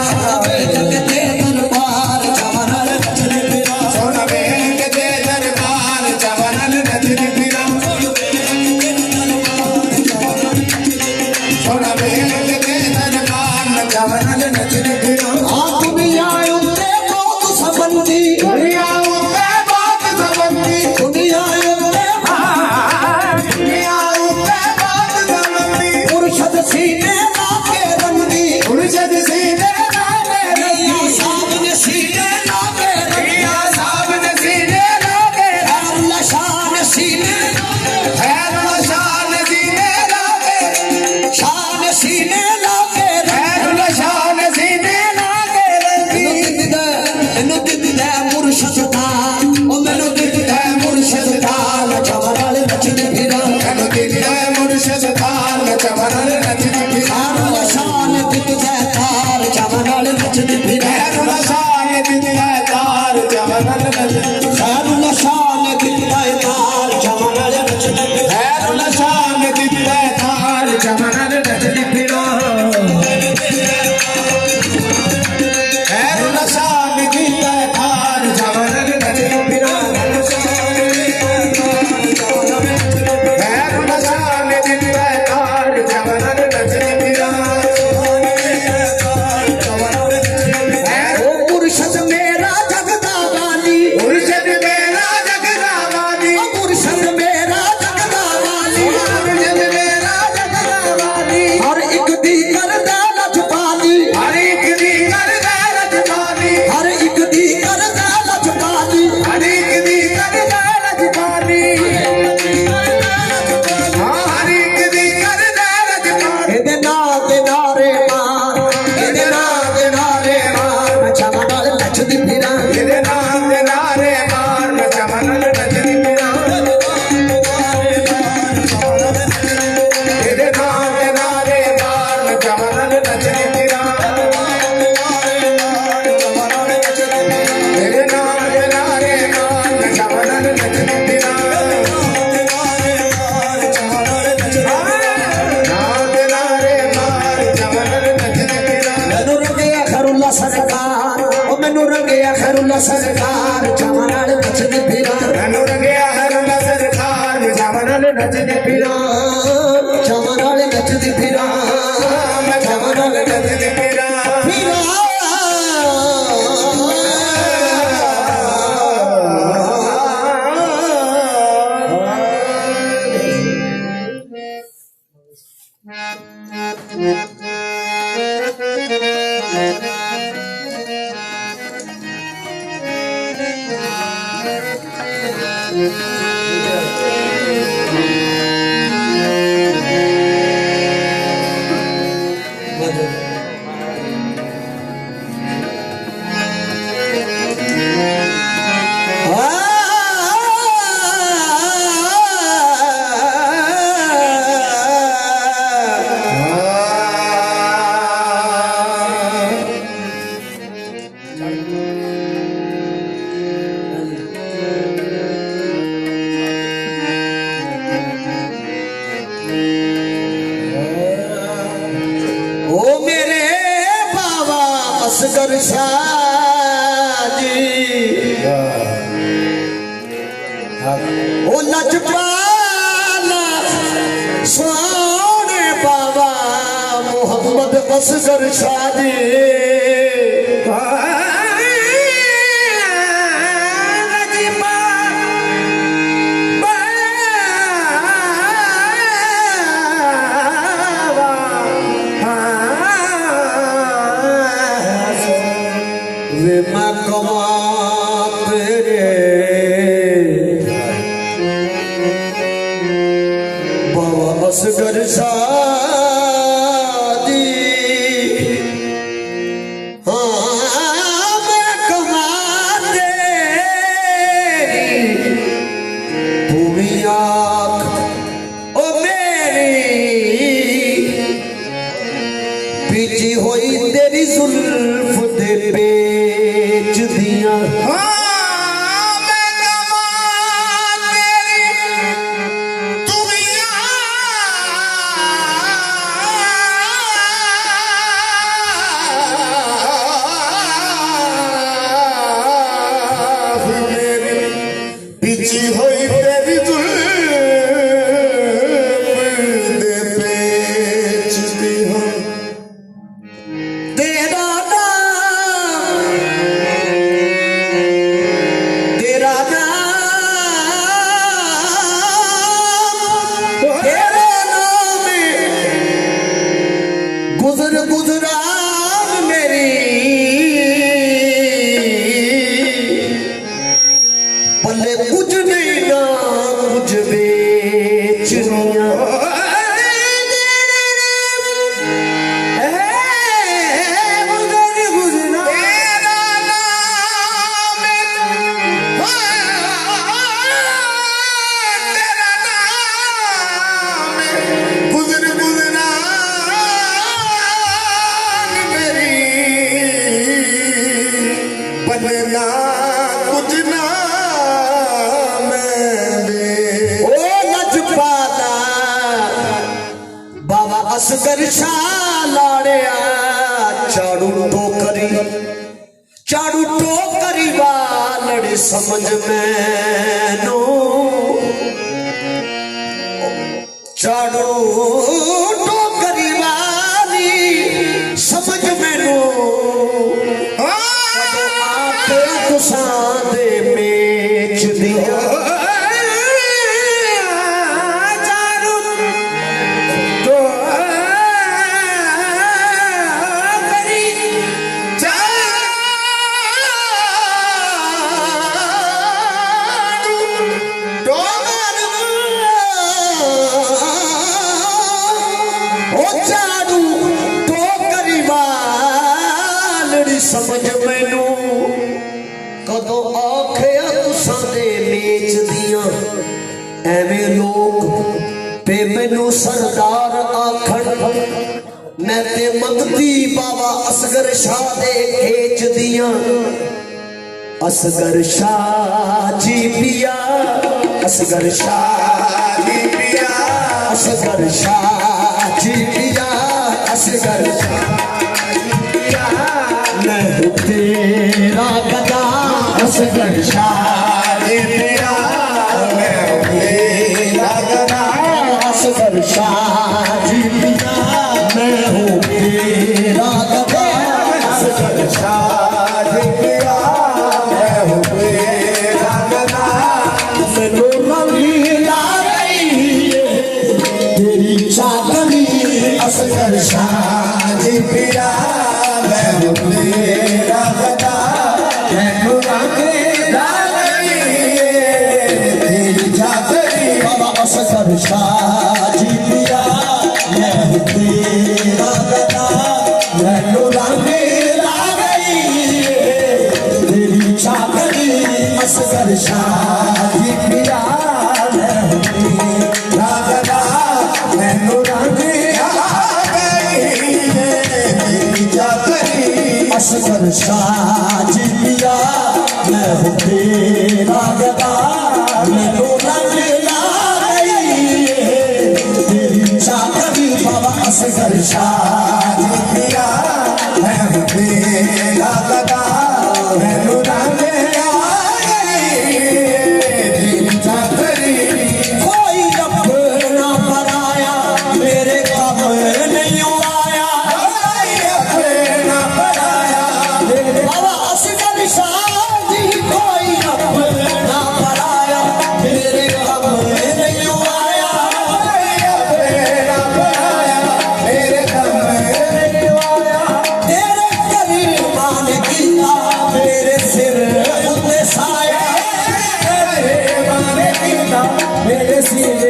दरबार जमनल नचदी फिरा सोना वेख के दे दरबार जमनल नचने फिरा सोना वेख के दे दरबार जमनल नचने फिरा आ दुनिया उते बहुत सबंदी दुनिया उते बात सबंदी दुनिया उते दुनिया उते बात सबंदी मुर्शद सीने लाके रंदी मुर्शद सीने लाके मियां साहब ने सीने लाके मियां साहब ने सीने लाके अल्लाह शान सीने खैरुल्ला शान सीने लाके शान सीने लाके खैरुल्ला शान सीने लाके मैनू दिदा मुर्शद दा ओ मैनू दिदा मुर्शद दा जमनल नचदी फिरा कनु दिदा मुर्शद तार जमनल नचने फिरा अल्लाह शान दिदा तार जमनल नचदी फिरा खैरुल्ला शान दिदा तार जमनल नचने अल्लाह शान दिदा तार जमनल नचदी फिरा खैरुल्ला शान दिदा तार जमनल नचने फिरा खैरुल्ला शान दिदा तार जमनल नचने फिरा खैरुल्ला शान दिदा तार जमनल नचने फिरा ओ मुर्शद मेरा जगदा वाली मुर्शद मेरा जगदा वाली ओ मुर्शद मेरा जगदा वाली मुर्शद मेरा जगदा वाली हर एक दी करदा लजपाली हर एक दी करदा रजवाली हर एक दी करदा लजपाली हर एक दी करदा रजवाली हाँ हर एक दी करदा रजवाली एदे नाल दे नारे मार एदे नाल दे नारे मार जमनल नचदी फिरा तेरे नाम दे नारे मार मैं जमनल नचनी फिरा तेरे नाम दे नारे मार मैं जमनल नचनी फिरा तेरे नाम दे नारे मार मैं जमनल नचनी फिरा नाम दे नारे मार जमनल नचनी फिरा मैनू रंगिया खैरुल्ला सरकार ओ मैनू रंगिया खैरुल्ला सरकार जमनल नचदी फिरा मैनू रंगिया हरुला सरकार में जमनल नचनी फिरा जमनल नचदी फिरा मैं जमनल नचनी फिरा फिरा ओ मेरे बाबा असगर शाह जी, ओ लजपाला सोने बाबा मोहम्मद असगर शाह जी। वे मैं कमा तेरे बाबा असगर शादी, हाँ मैं कमा तेरी भूमि आँख ओ मेरी बीजी होई तेरी जुल्फ दे बेच दिया। पीछी होई तेरी जुल्फ दे बेच दी हो। तेरा नाम तेरा नाम गुजर गुजरान मेरी पल्ले कुछ नहीं ना कुछ बेच दिया। बनना कुछ ना मैंने। ओ लजपाला बाबा असगर शाह लाड़िया चाड़ू टोकरी वालड़ समझ मैनू चाड़ू टोकरी वाली समझ मैनू तुसां दे बेच दिया। समझ मैनू कदों आखिया तुसां दे बेच दिया। एवें लोग पे मैनू सरदार आखण मैं ते मंगती बाबा असगर शाह दे खेच दिया। असगर शाह जी पिया असगर शाह जी पिया असगर शाह जी पिया असगर मैं हूँ तेरा गदा असगर शाह जी पिया मैं हूँ तेरा गदा असगर शाह जी पिया मैं हूँ तेरा गदा असगर शाह जी पिया मैं हूँ तेरा गदा। मैनू रंगीला रही तेरी चादरी असगर शाह जी पिया मैं हूँ तेरा गदा। मैनू रंगीला रही तेरी चादरी बाबा असगर शाह जी पिया मैं हूँ तेरा गदा। मैनू रंगीला रही तेरी चादरी असगर शाह जी पिया मैं हूँ तेरा गदा। मैनू रंगीला रही तेरी चादरी असगर साज दिया मैं हूँ तेरा गदा मैनू रंग ला गई तेरी चाकरी बाबा असगर साज दिया मैं हूँ तेरा गदा मैनू रंग ला गई तेरी चाकरी कोई अपना पराया मेरे काम नहीं आया बाबा असगर शादी कोई अपना पराया मेरे काम नहीं आया मेरे काम नहीं आया तेरे करीमा ने किया मेरे सिर उते साया करीमा ने किया मेरे सिर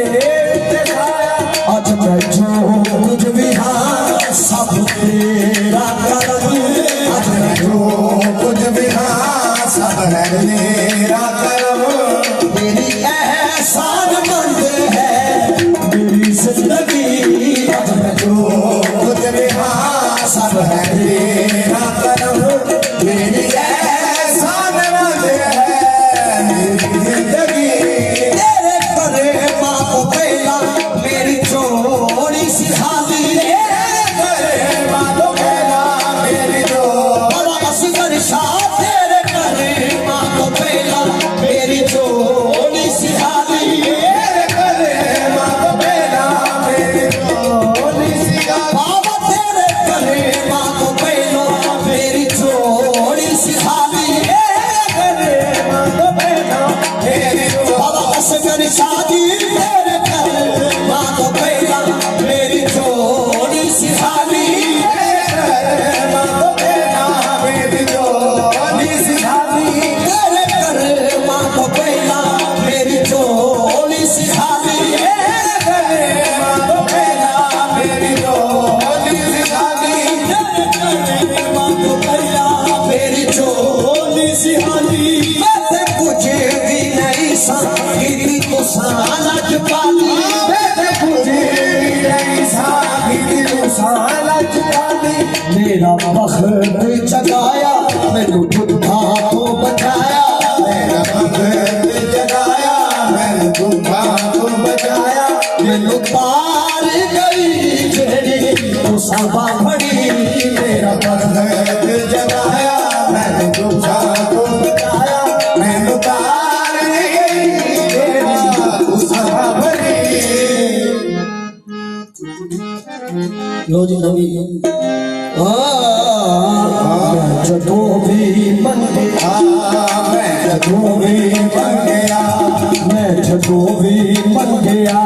उते साया आज मैं जो कुछ भी हाँ सब तेरा करम आज मैं जो कुछ भी हाँ सब है मेरा करम मेरी एहसान मंद है मेरी जिंदगी आज मैं जो कुछ भी हाँ सब है मेरा करम मेरी एहसान मंद है मेरी जिंदगी तेरे करे माँ को पहला मेरी चोरी सिखाती तेरे करे माँ को पहला मेरी चोरी असगर शाह तेरे करे माँ को पहला मेरी चोरी सिखाती तेरे करे माँ को पहला मेरी चोरी सिखाती बाबा तेरे करे माँ को पहला मेरी चोरी सिखाती तेरे करे माँ को पहला मेरी बाबा असगर शादी तेरे करे माँ को पहला मेरी चोरी सिखाती तेरे करे माँ को पहला मेरी चोरी सिखाती तेरे करे माँ को पहला मेरी चोरी सिखाती तेरे करे माँ को पहला मेरी चोरी सिखाती तेरे करे माँ को पहला मेरी चोरी सिखाती मैं कुछ भी नहीं साकी तो सालच पाली मैं कुछ भी नहीं साकी तो सालच पाली मेरा बख्त जगाया मैनू बुद्धा तो बचाया मेरा बख्त जगाया मैनू बुद्धा तो बचाया मैनू पार गई जेड़ी तो सबा बड़ी मेरा बख्त जगाया मैनू बुद्धा तो बचाया मैनू पार गई जेड़ी तो सबा बड़ी लो जी नवी मैं जदों भी बन गया मैं जदों भी बन गया मैं जदों भी बन गया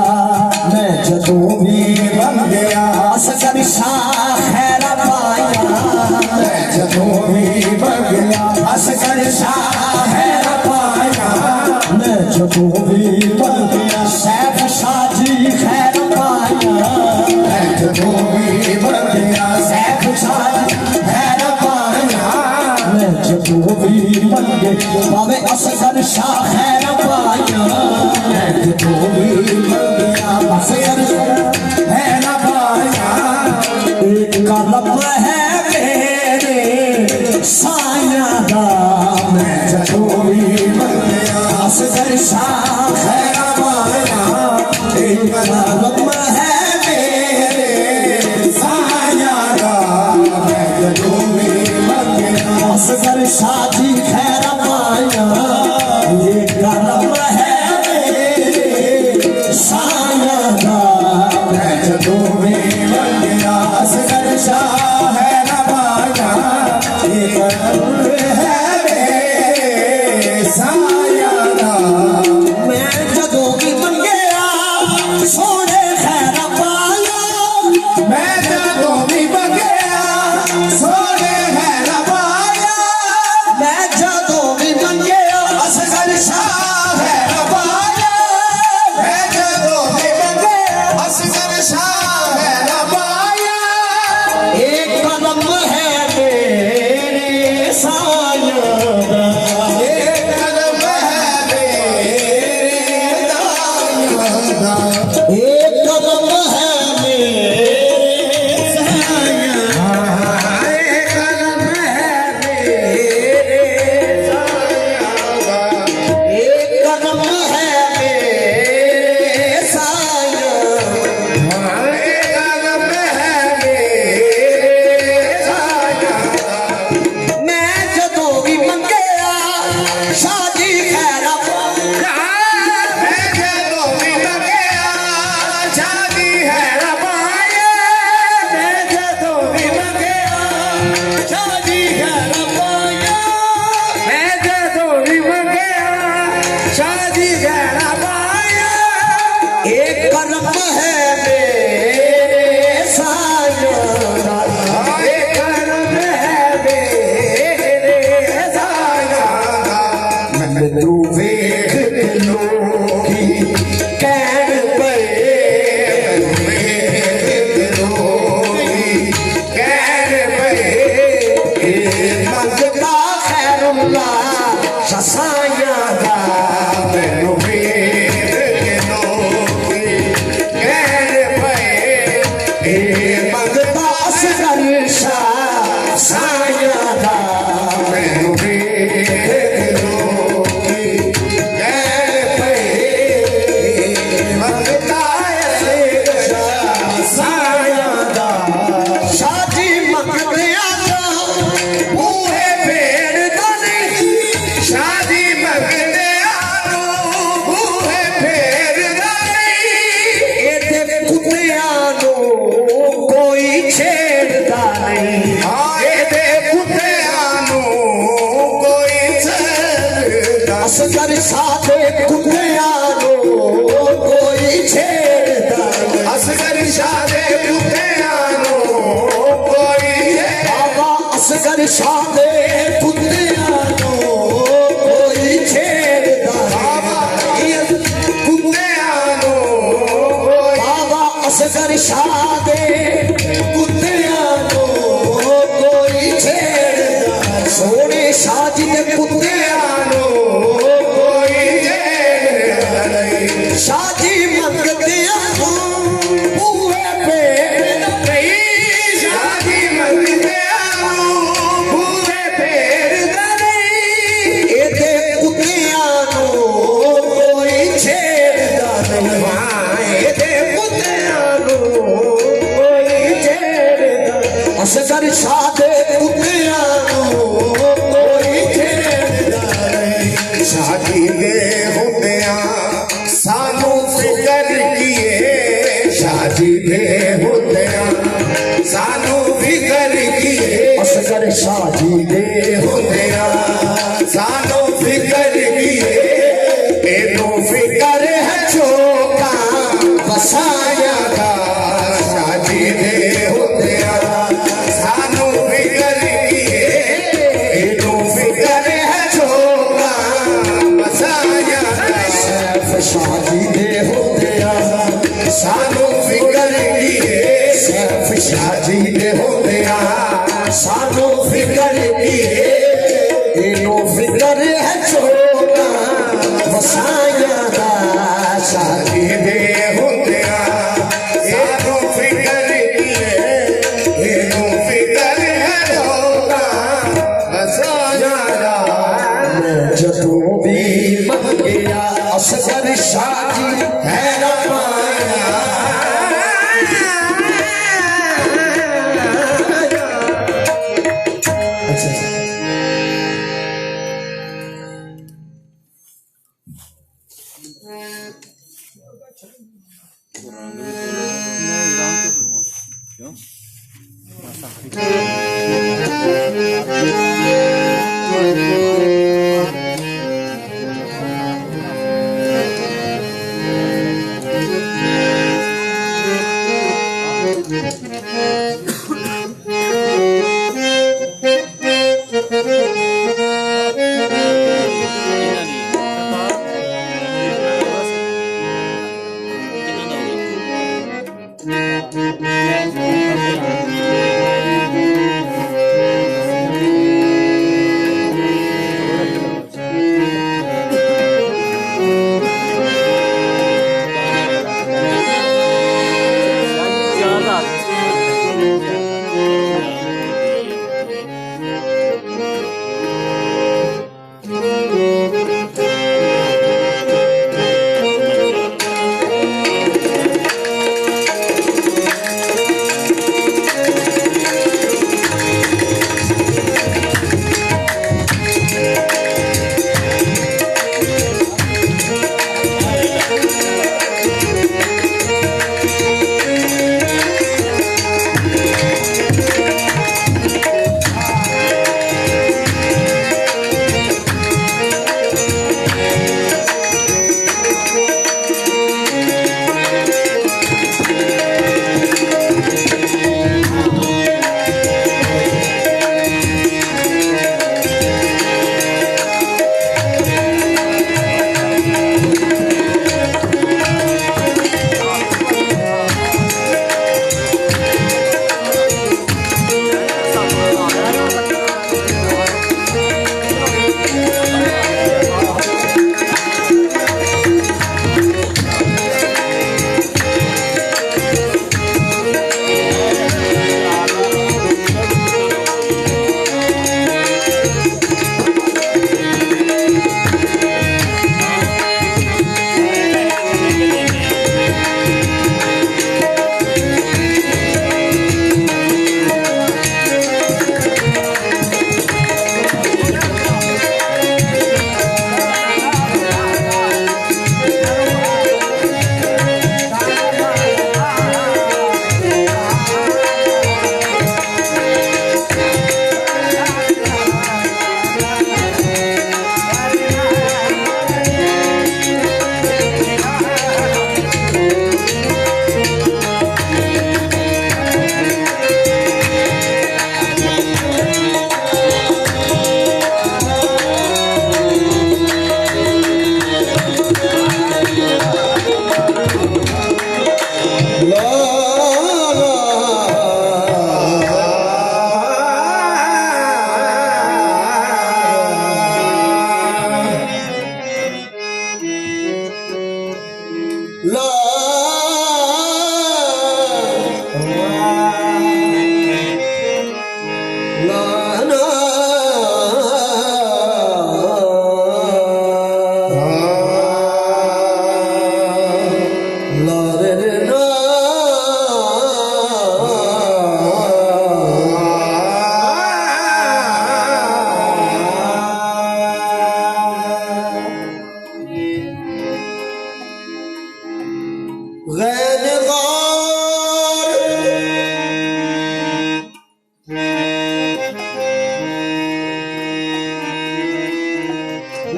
मैं जदों भी बन गया असगर शाह खैर पाया मैं जदों भी बन गया असगर शाह खैर पाया मैं जदों भी बन गया सैफ शाह जी खैर पाया मैं जदों भी बन गया सैफ शाह जी खैर पाया मैं जदों भी बन गया बाबे असगर शाह खैर पाया मैं जदों भी बन गया असगर खैर पाया एक कलम है मेरे साया दा मैं जदों भी बन गया असगर शाह खैर पाया एक कलम है मेरे साया दा मैं जदों भी बन गया असगर शाह जी खैर पाया ये कलम है मेरे साया दा मैं जदों भी बन गया असगर शाह खैर पाया ये कलम है मेरे साया दा मैं जदों भी बन गया सोने खैर पाया मैं जदों भी बन गया सोने खैर पाया मैं असगर साधे कुत्तियानो कोई छेड़ता नहीं। असगर शादे कुत्तियानो कोई बाबा असगर साधे कुत्तियानो कोई छेड़ता नहीं। कुत्तियानो बाबा असगर साधे कुत्तियानो कोई छेड़ता नहीं। सोने साजिद कुत्तियानो कोई नहीं। शादी मंगतियानो बूहे पे शादी मंगतियानो बूहे फेर नहीं। एते कुत्तियानो कोई छेड़दा नहीं। एते कुत्तियानो कोई छेड़दा असगर साधे कुत्तियानो कोई छेड़दा नहीं। शादी दे होंदिया सानू फिकर किए। शादी दे होंदिया सानू फिकर किए। असगर शादी दे होंदिया सानू फिकर किए। एनू फिकर है चोका बसाया दा। शादी दे होंदिया सानू फिकर किए। एनू फिकर है चोका बसाया दा। सैफ शादी दे होंदिया सानू फिकर किए। सैफ शादी दे होंदिया सानू फिकर किए। एनो फिकर है चोका वसाया दा। शादी शादी दे होंदिया सानू फिकर किए। एनू फिकर है चोका बसाया दा। मैं जदों भी मंगिया असगर शादी है ना पाया। क्यों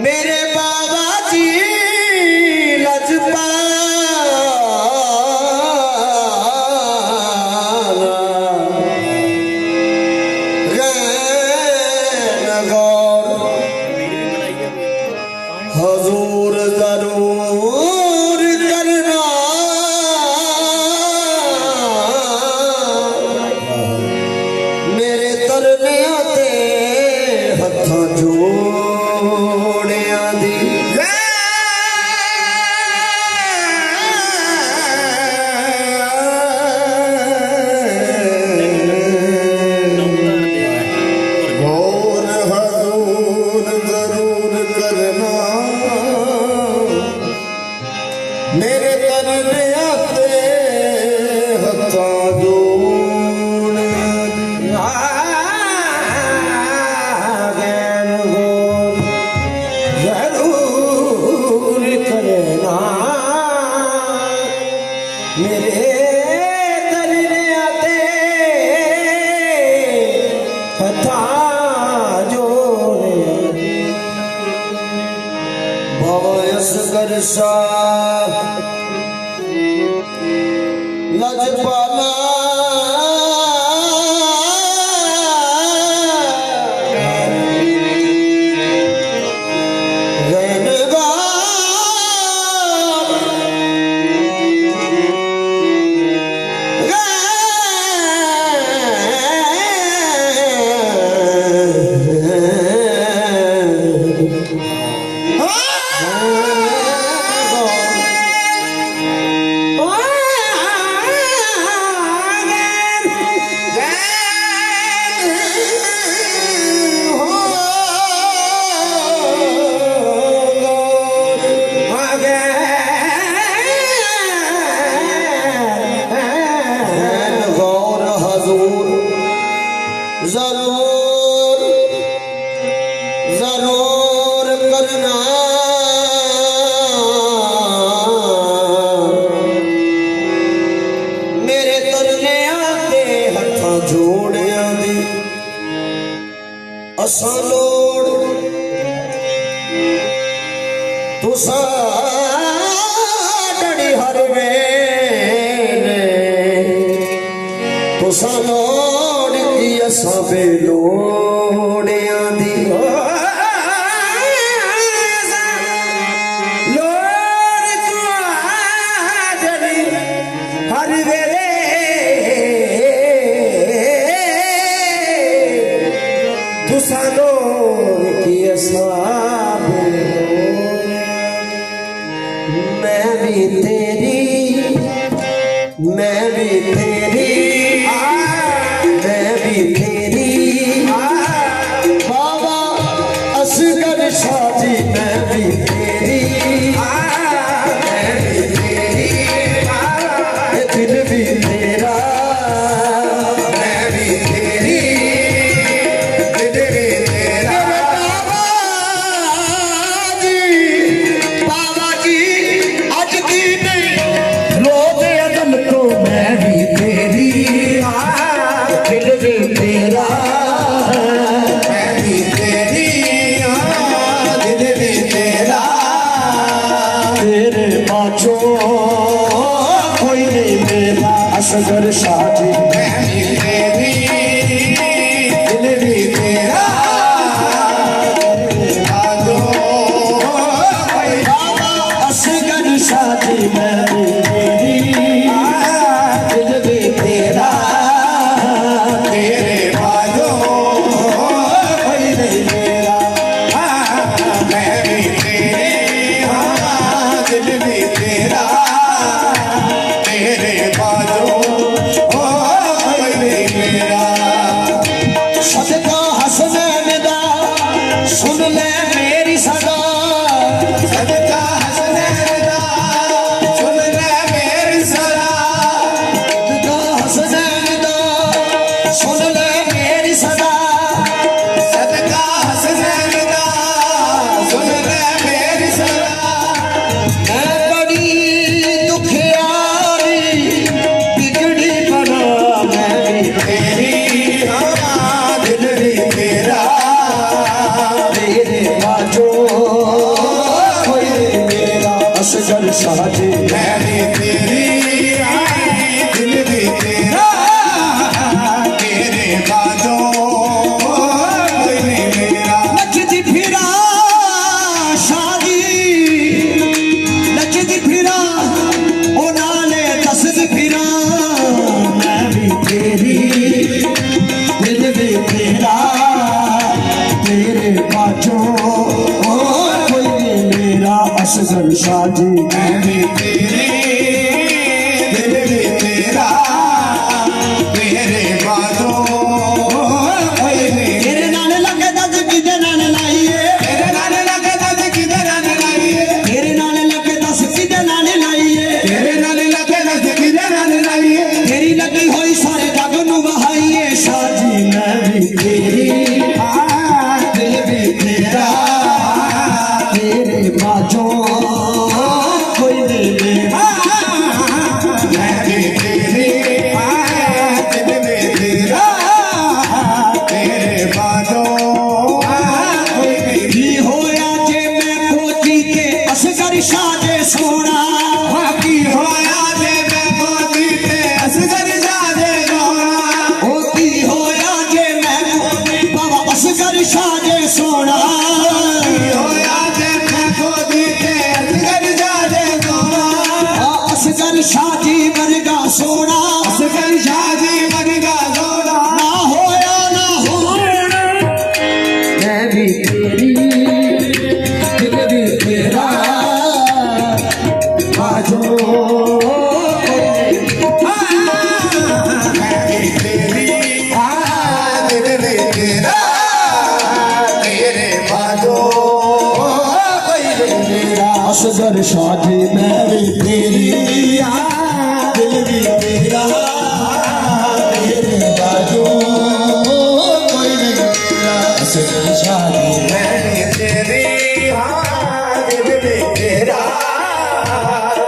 मेरे बाबा जी लजपाल हजूर जरूर करना मेरे तरने आते हत्थां जोड़ियां दी गौर हजूर जरूर करना मेरे तरने आते हत्थां जोड़ियां जरूर करना मेरे तरने आते हत्थां जोड़े बाबा असगर शाह लजपाला जरूर जरूर करना मेरे तरने आते हत्थां जोड़ियां दी असां लोड़ तुसां डड़ी हर वेले तुसां लोड़ की असां बेलोड़ियां दी लोड़ तुहाड़ी हर वेले तुसां लोड़ की असां मैं भी तेरी मैं भी तेरी मैं भी तेरी बाबा असगर शाह जी मैं भी तेरी मैं भी तेरी ये दिल भी तेरा मैं भी तेरी दिल भी तेरा बाबा जी अज की नहीं लोग अदम को मैं भी तेरी दिल भी तेरा मैं भी तेरी दिल भी तेरा तेरे पाछो कोई नहीं मेरा असगर शाह जी मैं भी तेरी दिल भी तेरा असगर शाह जी मैं भी तेरी दिल भी तेरा तेरे बाजो कोई नहीं मेरा मैं भी तेरी दिल भी तेरा तेरे बाजो कोई नहीं मेरा सदका हसनैन दा सुन ले मेरी सदा सदका हसनैन दा सुन ले मेरी सदा सदका हसनैन दा सुन ले मेरी सदा सदका हसनैन दा सुन ले मेरी सदा मैं बड़ी दुखियारी बिगड़ी बना मैं भी तेरी दिल भी तेरा तेरे शाह जी मैं भी तेरी दिल भी तेरा तेरे बाजो कोई नहीं मेरा नचदी फिरा शादी नचदी फिरा ओ नाले दसदी फिरा मैं भी तेरी दिल भी तेरा तेरे बाजो कोई नहीं मेरा असगर शाह जी मैं भी तेरी दिल भी तेरा तेरे बाजो कोई नहीं तेरे नाल लगे दस किदे नाल लाइए तेरे नाल लगे दस किधर नाल लाइए तेरे नाल लगे दस किदे नाल लाइए तेरे नाल लगे दस किधर नाल लाइए तेरी लगी हुई सारे जग नू बहाइए शाह जी मैं भी तेरी दिल भी तेरा तेरे बाजो कोई नहीं मेरा मैं भी तेरी दिल भी तेरा तेरे बाजो कोई नहीं की होया जे मैं कोची के असगर शाह जे सोना बाकी होया जे मैं मोदी ते असगर जादे गोना ओ की होया जे मैं बाबा असगर शाह जे सोना होया जे मैं मोदी ते असगर जादे गोना असगर शाह जी वर्गा सोना असगर शादी वर्गा गोना ना होया ना होना मैं भी तेरी दिल भी तेरा बाजो मैं भी तेरी दिल भी तेरा तेरे बाजो कोई नहीं मेरा असगर शाह जी मैं भी तेरी दिल भी तेरा तेरे बाजो कोई नहीं मेरा असगर शाह जी मैं भी तेरी दिल भी तेरा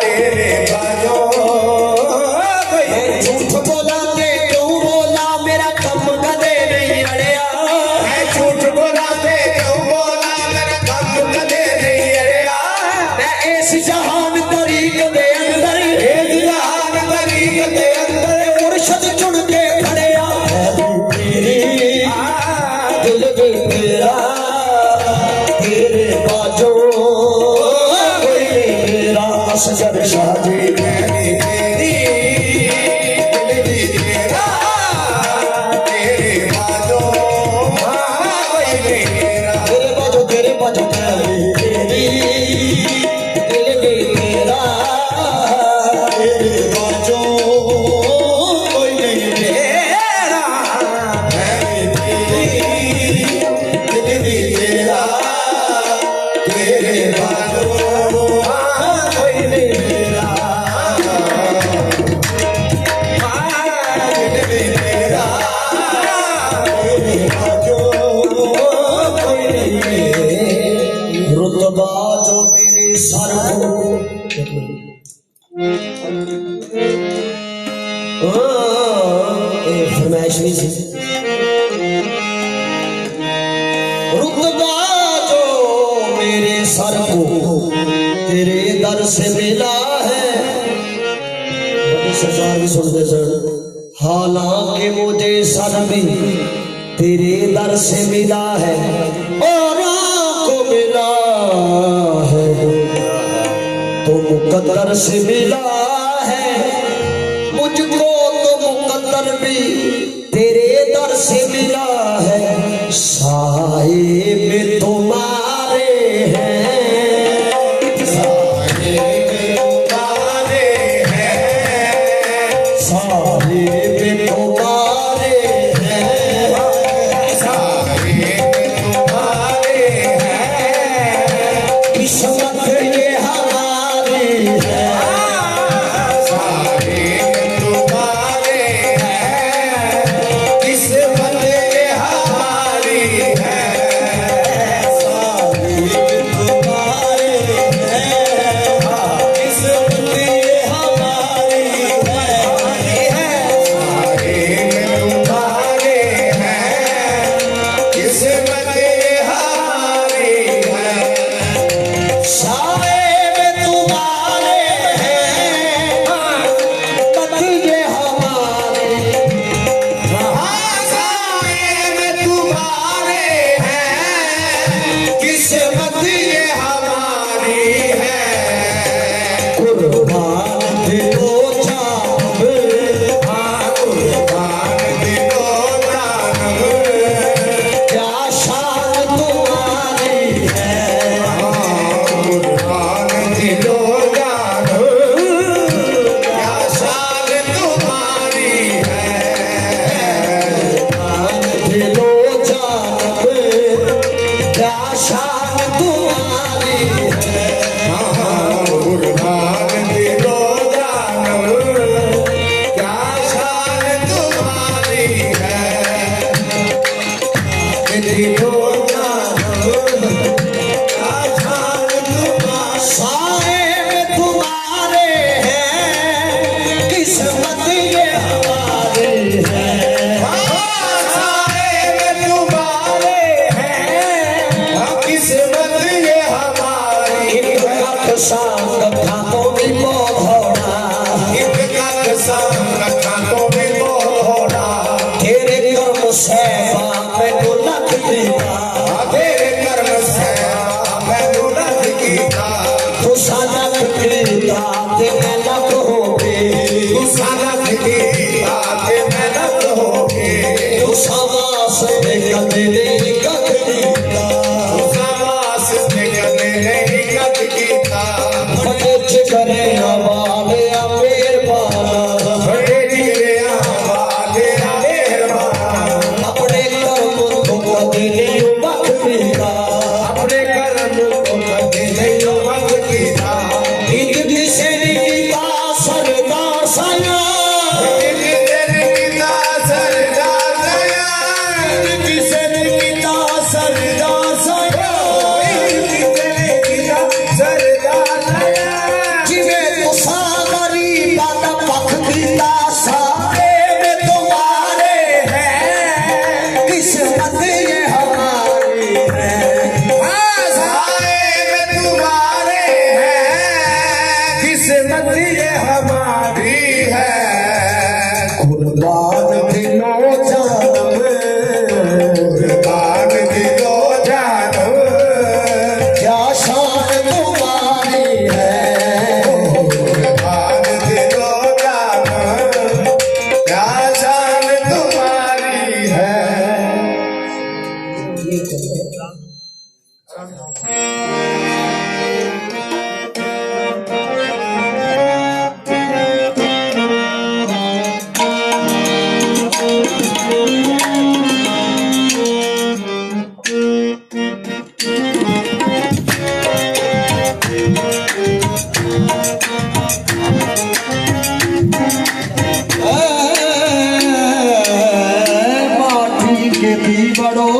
तेरे बाजो कोई नहीं झूठ बोला ते क्यों बोला मेरा कम कदे नहीं अड़िया मैं झूठ बोला ते क्यों बोला मेरा कम कदे नहीं अड़िया मैं इस जहान तरीक दे अंदर जहान तरीक दे अंदर मुर्शद चुन के खड़िया तेरी दिल भी तेरा तेरे बाजो कोई नहीं मेरा असगर शाह जी मैं भी तेरी दिल भी तेरा तेरे बाजो कोई नहीं मेरा तेरे बाजो मैं भी तेरी दिल भी तेरा तेरे बाजो कोई नहीं मेरा मैं भी तेरी दिल भी तेरा तेरे बाजो कोई नहीं मेरा दिल भी तेरा तेरे बाजो कोई नहीं मेरा रुतबा जो मेरे सर को फरमाइश नहीं सी रुतबा जो मेरे सर को तेरे दर से मिला है बड़ी सरकार भी सुनते सर हालांकि मुझे सर भी तेरे दर से मिला है और को मिला है तो मुकद्दर से मिला है मुझको तो मुकद्दर भी तेरे दर से मिला है साहिब तुम्हारे हैं साहिब तुम्हारे हैं साहिब तुम्हारे हैं साहिब तुम्हारे हैं किस्मत ये हमारी है साहिब तुम्हारे हैं शान तुम्हारी है कुर्बान दे दो जानम क्या शान तुम्हारी है दे दो जानम क्या शान तुम्हारी साए तुम्हारे हैं किस्मत ये हमारे हैं सारे तुम्हारे हैं किस्मत ये हमारी इनका शान था तो भी मोहरा इनका कसम रखा तो भी मोहरा तेरे कर्म से मैं लख दिया तेरे कर्म से मैनू रख कीता तू सनक कीता ते मैं लख हो गई तू सनक कीता ते मैं लख हो गई तू सवास ते कदे नहीं कख कीता तू समास ते कदे नहीं कद कीता बड़े करे हवाले मेहरबान बड़े जिगरिया तेरा मेहरबान अपने कर्म को कदे नहीं वक्त कीता अपने कर्म को कदे नहीं वक्त कीता जिंदगी से नीता सरदार साया एक दिन कीता सरदार दया जिंदगी से नीता सरदार साया एक दिन कीता सरदार दया जिਵੇਂ ਤੁਸਾਂ ਗਰੀਬਾਂ ਦਾ ਪੱਖ ਕੀਤਾ ਸਾਰੇ में तुम्हारे हैं किस्मत ये हमारी है सारे में तुम्हारे हैं किस्मत ये हमारी है कुर्बान दिलो जानम कुर्बान दिलो जानम क्या शान तुम्हारी है कुर्बान दिलो जानम क्या शान तुम्हारी है माटी के भी बड़ो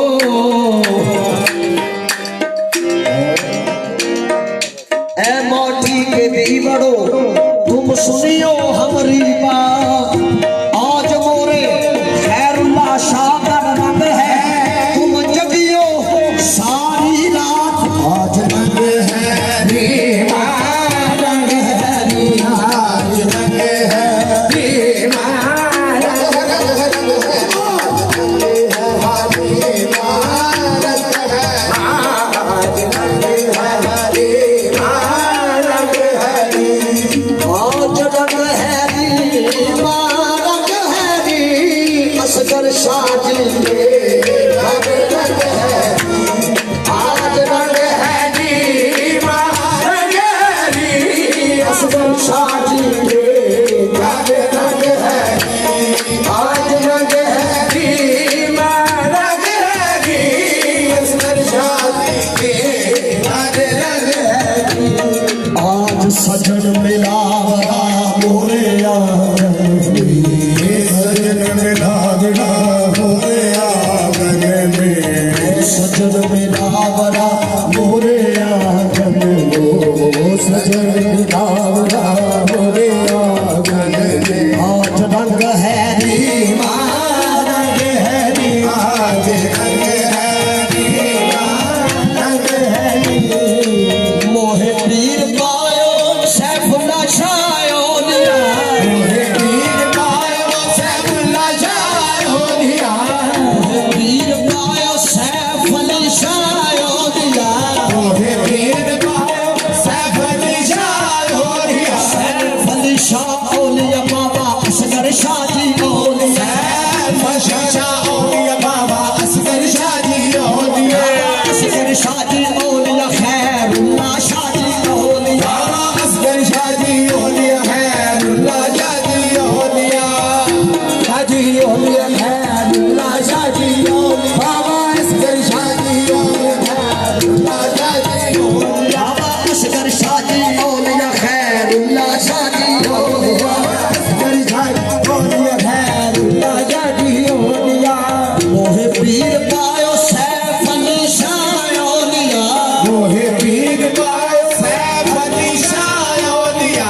मोहे पीर पाए सैफ निशायो दिया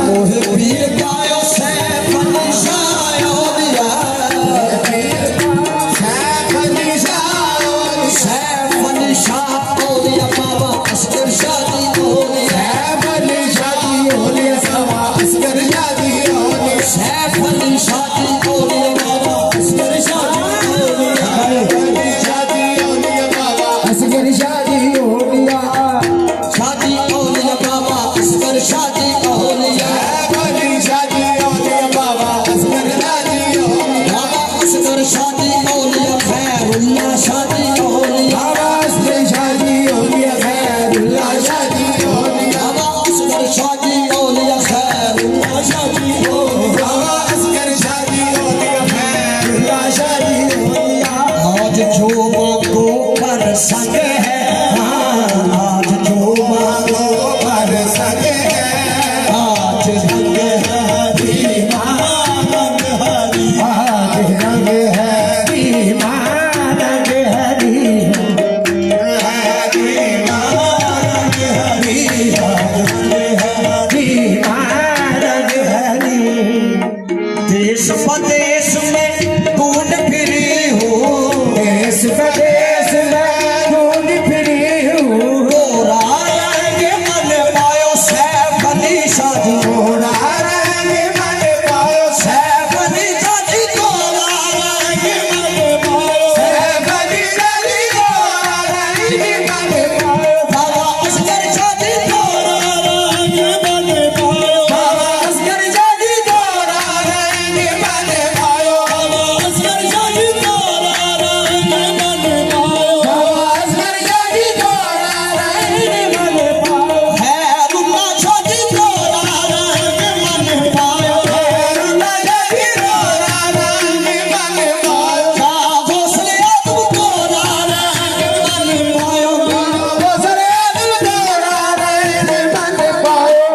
मोहे पीर पायो सैफ निशायो दिया सैफ निशायो सैफ निशायो दिया बाबा अस्कर शादी होलिया सैफ निशादी होली सवा अस्कर शादी होली सैफ निशादी होलिया बाबा अस्कर शादी होलिया शादी होली बाबा अस्कर शादी होलिया शादी होलिया बाबा अस्कर शादी होलिया शादी होली बाबा अस्कर शादी होली बाबा अस्कर शादी होलिया खैरुल्लाह शादी होलिया बाबा अस्कर शादी होली खैरुल्लाह शादी होली बाबा अस्कर शादी होलिया खैरुल्लाह शादी होलिया बाबा अस्कर शादी होली खैरुल्लाह शादी होली आज जो मांगो कर सके है आज जो मांगो पर सके आज रंग हरी रंग हरी आज रंग है रंग हरी देश प्रदेश में ढूंढ फिरी हूँ देश प्रदेश में ढूंढ फिरी हूँ तोरा रंग मन पायो सैफ अली शादी थोड़ा रंग मन पायो सैफ अली शादी तोरा रंग मन पायो सैफ अली रंग मन पायो बाबा अस्कर शादी तोरा रंग मन पायो बाबा अस्कर शादी थोड़ा रंग मन पायो बाबा अस्कर शादी तोरा रंग मन पायो बाबा अस्कर शादी थोड़ा रंग मन पायो खैरुल्लाह शादी तोरा रंग मन पायो खैरुल्लाह शादी थोड़ा रंग मन पायो घोसले तुम तोरा रंग मन पायो बसरे दिल थोड़ा रंग मन पायो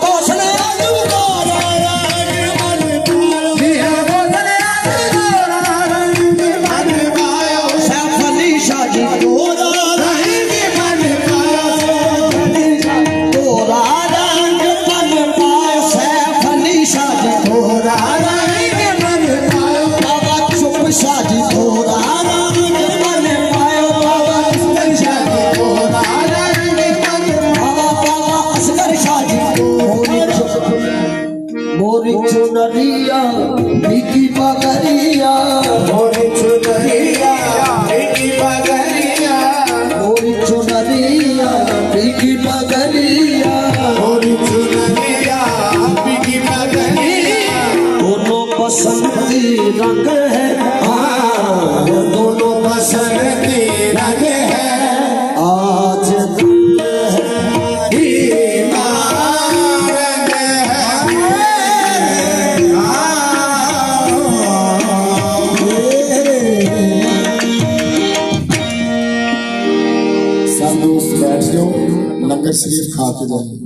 घोसले तुम तोरा रंग मन पायो दिया बसरे दिल थोड़ा रंग मन पायो सैफ अली शादी तोरा रंग मन पायो तोरा रंग मन पायो सैफ अली शादी थोड़ा रंग मन पायो बाबा चुप शादी तोरा रंग मन पायो बाबा अस्कर शादी थोड़ा रंग मन बाबा अस्कर शादी मोरी चुनरिया बिकी पगरिया मोरे चुनरिया बेटी पगरिया मोरी चुनरिया बिकी पगरिया मोरे चुनरिया बेटी पगरिया दोनों बसंती रंग है दोनों बसंती रंग है आज रंग सब दोस्त बैठ जाओ लंगर शरीफ खा के जाओ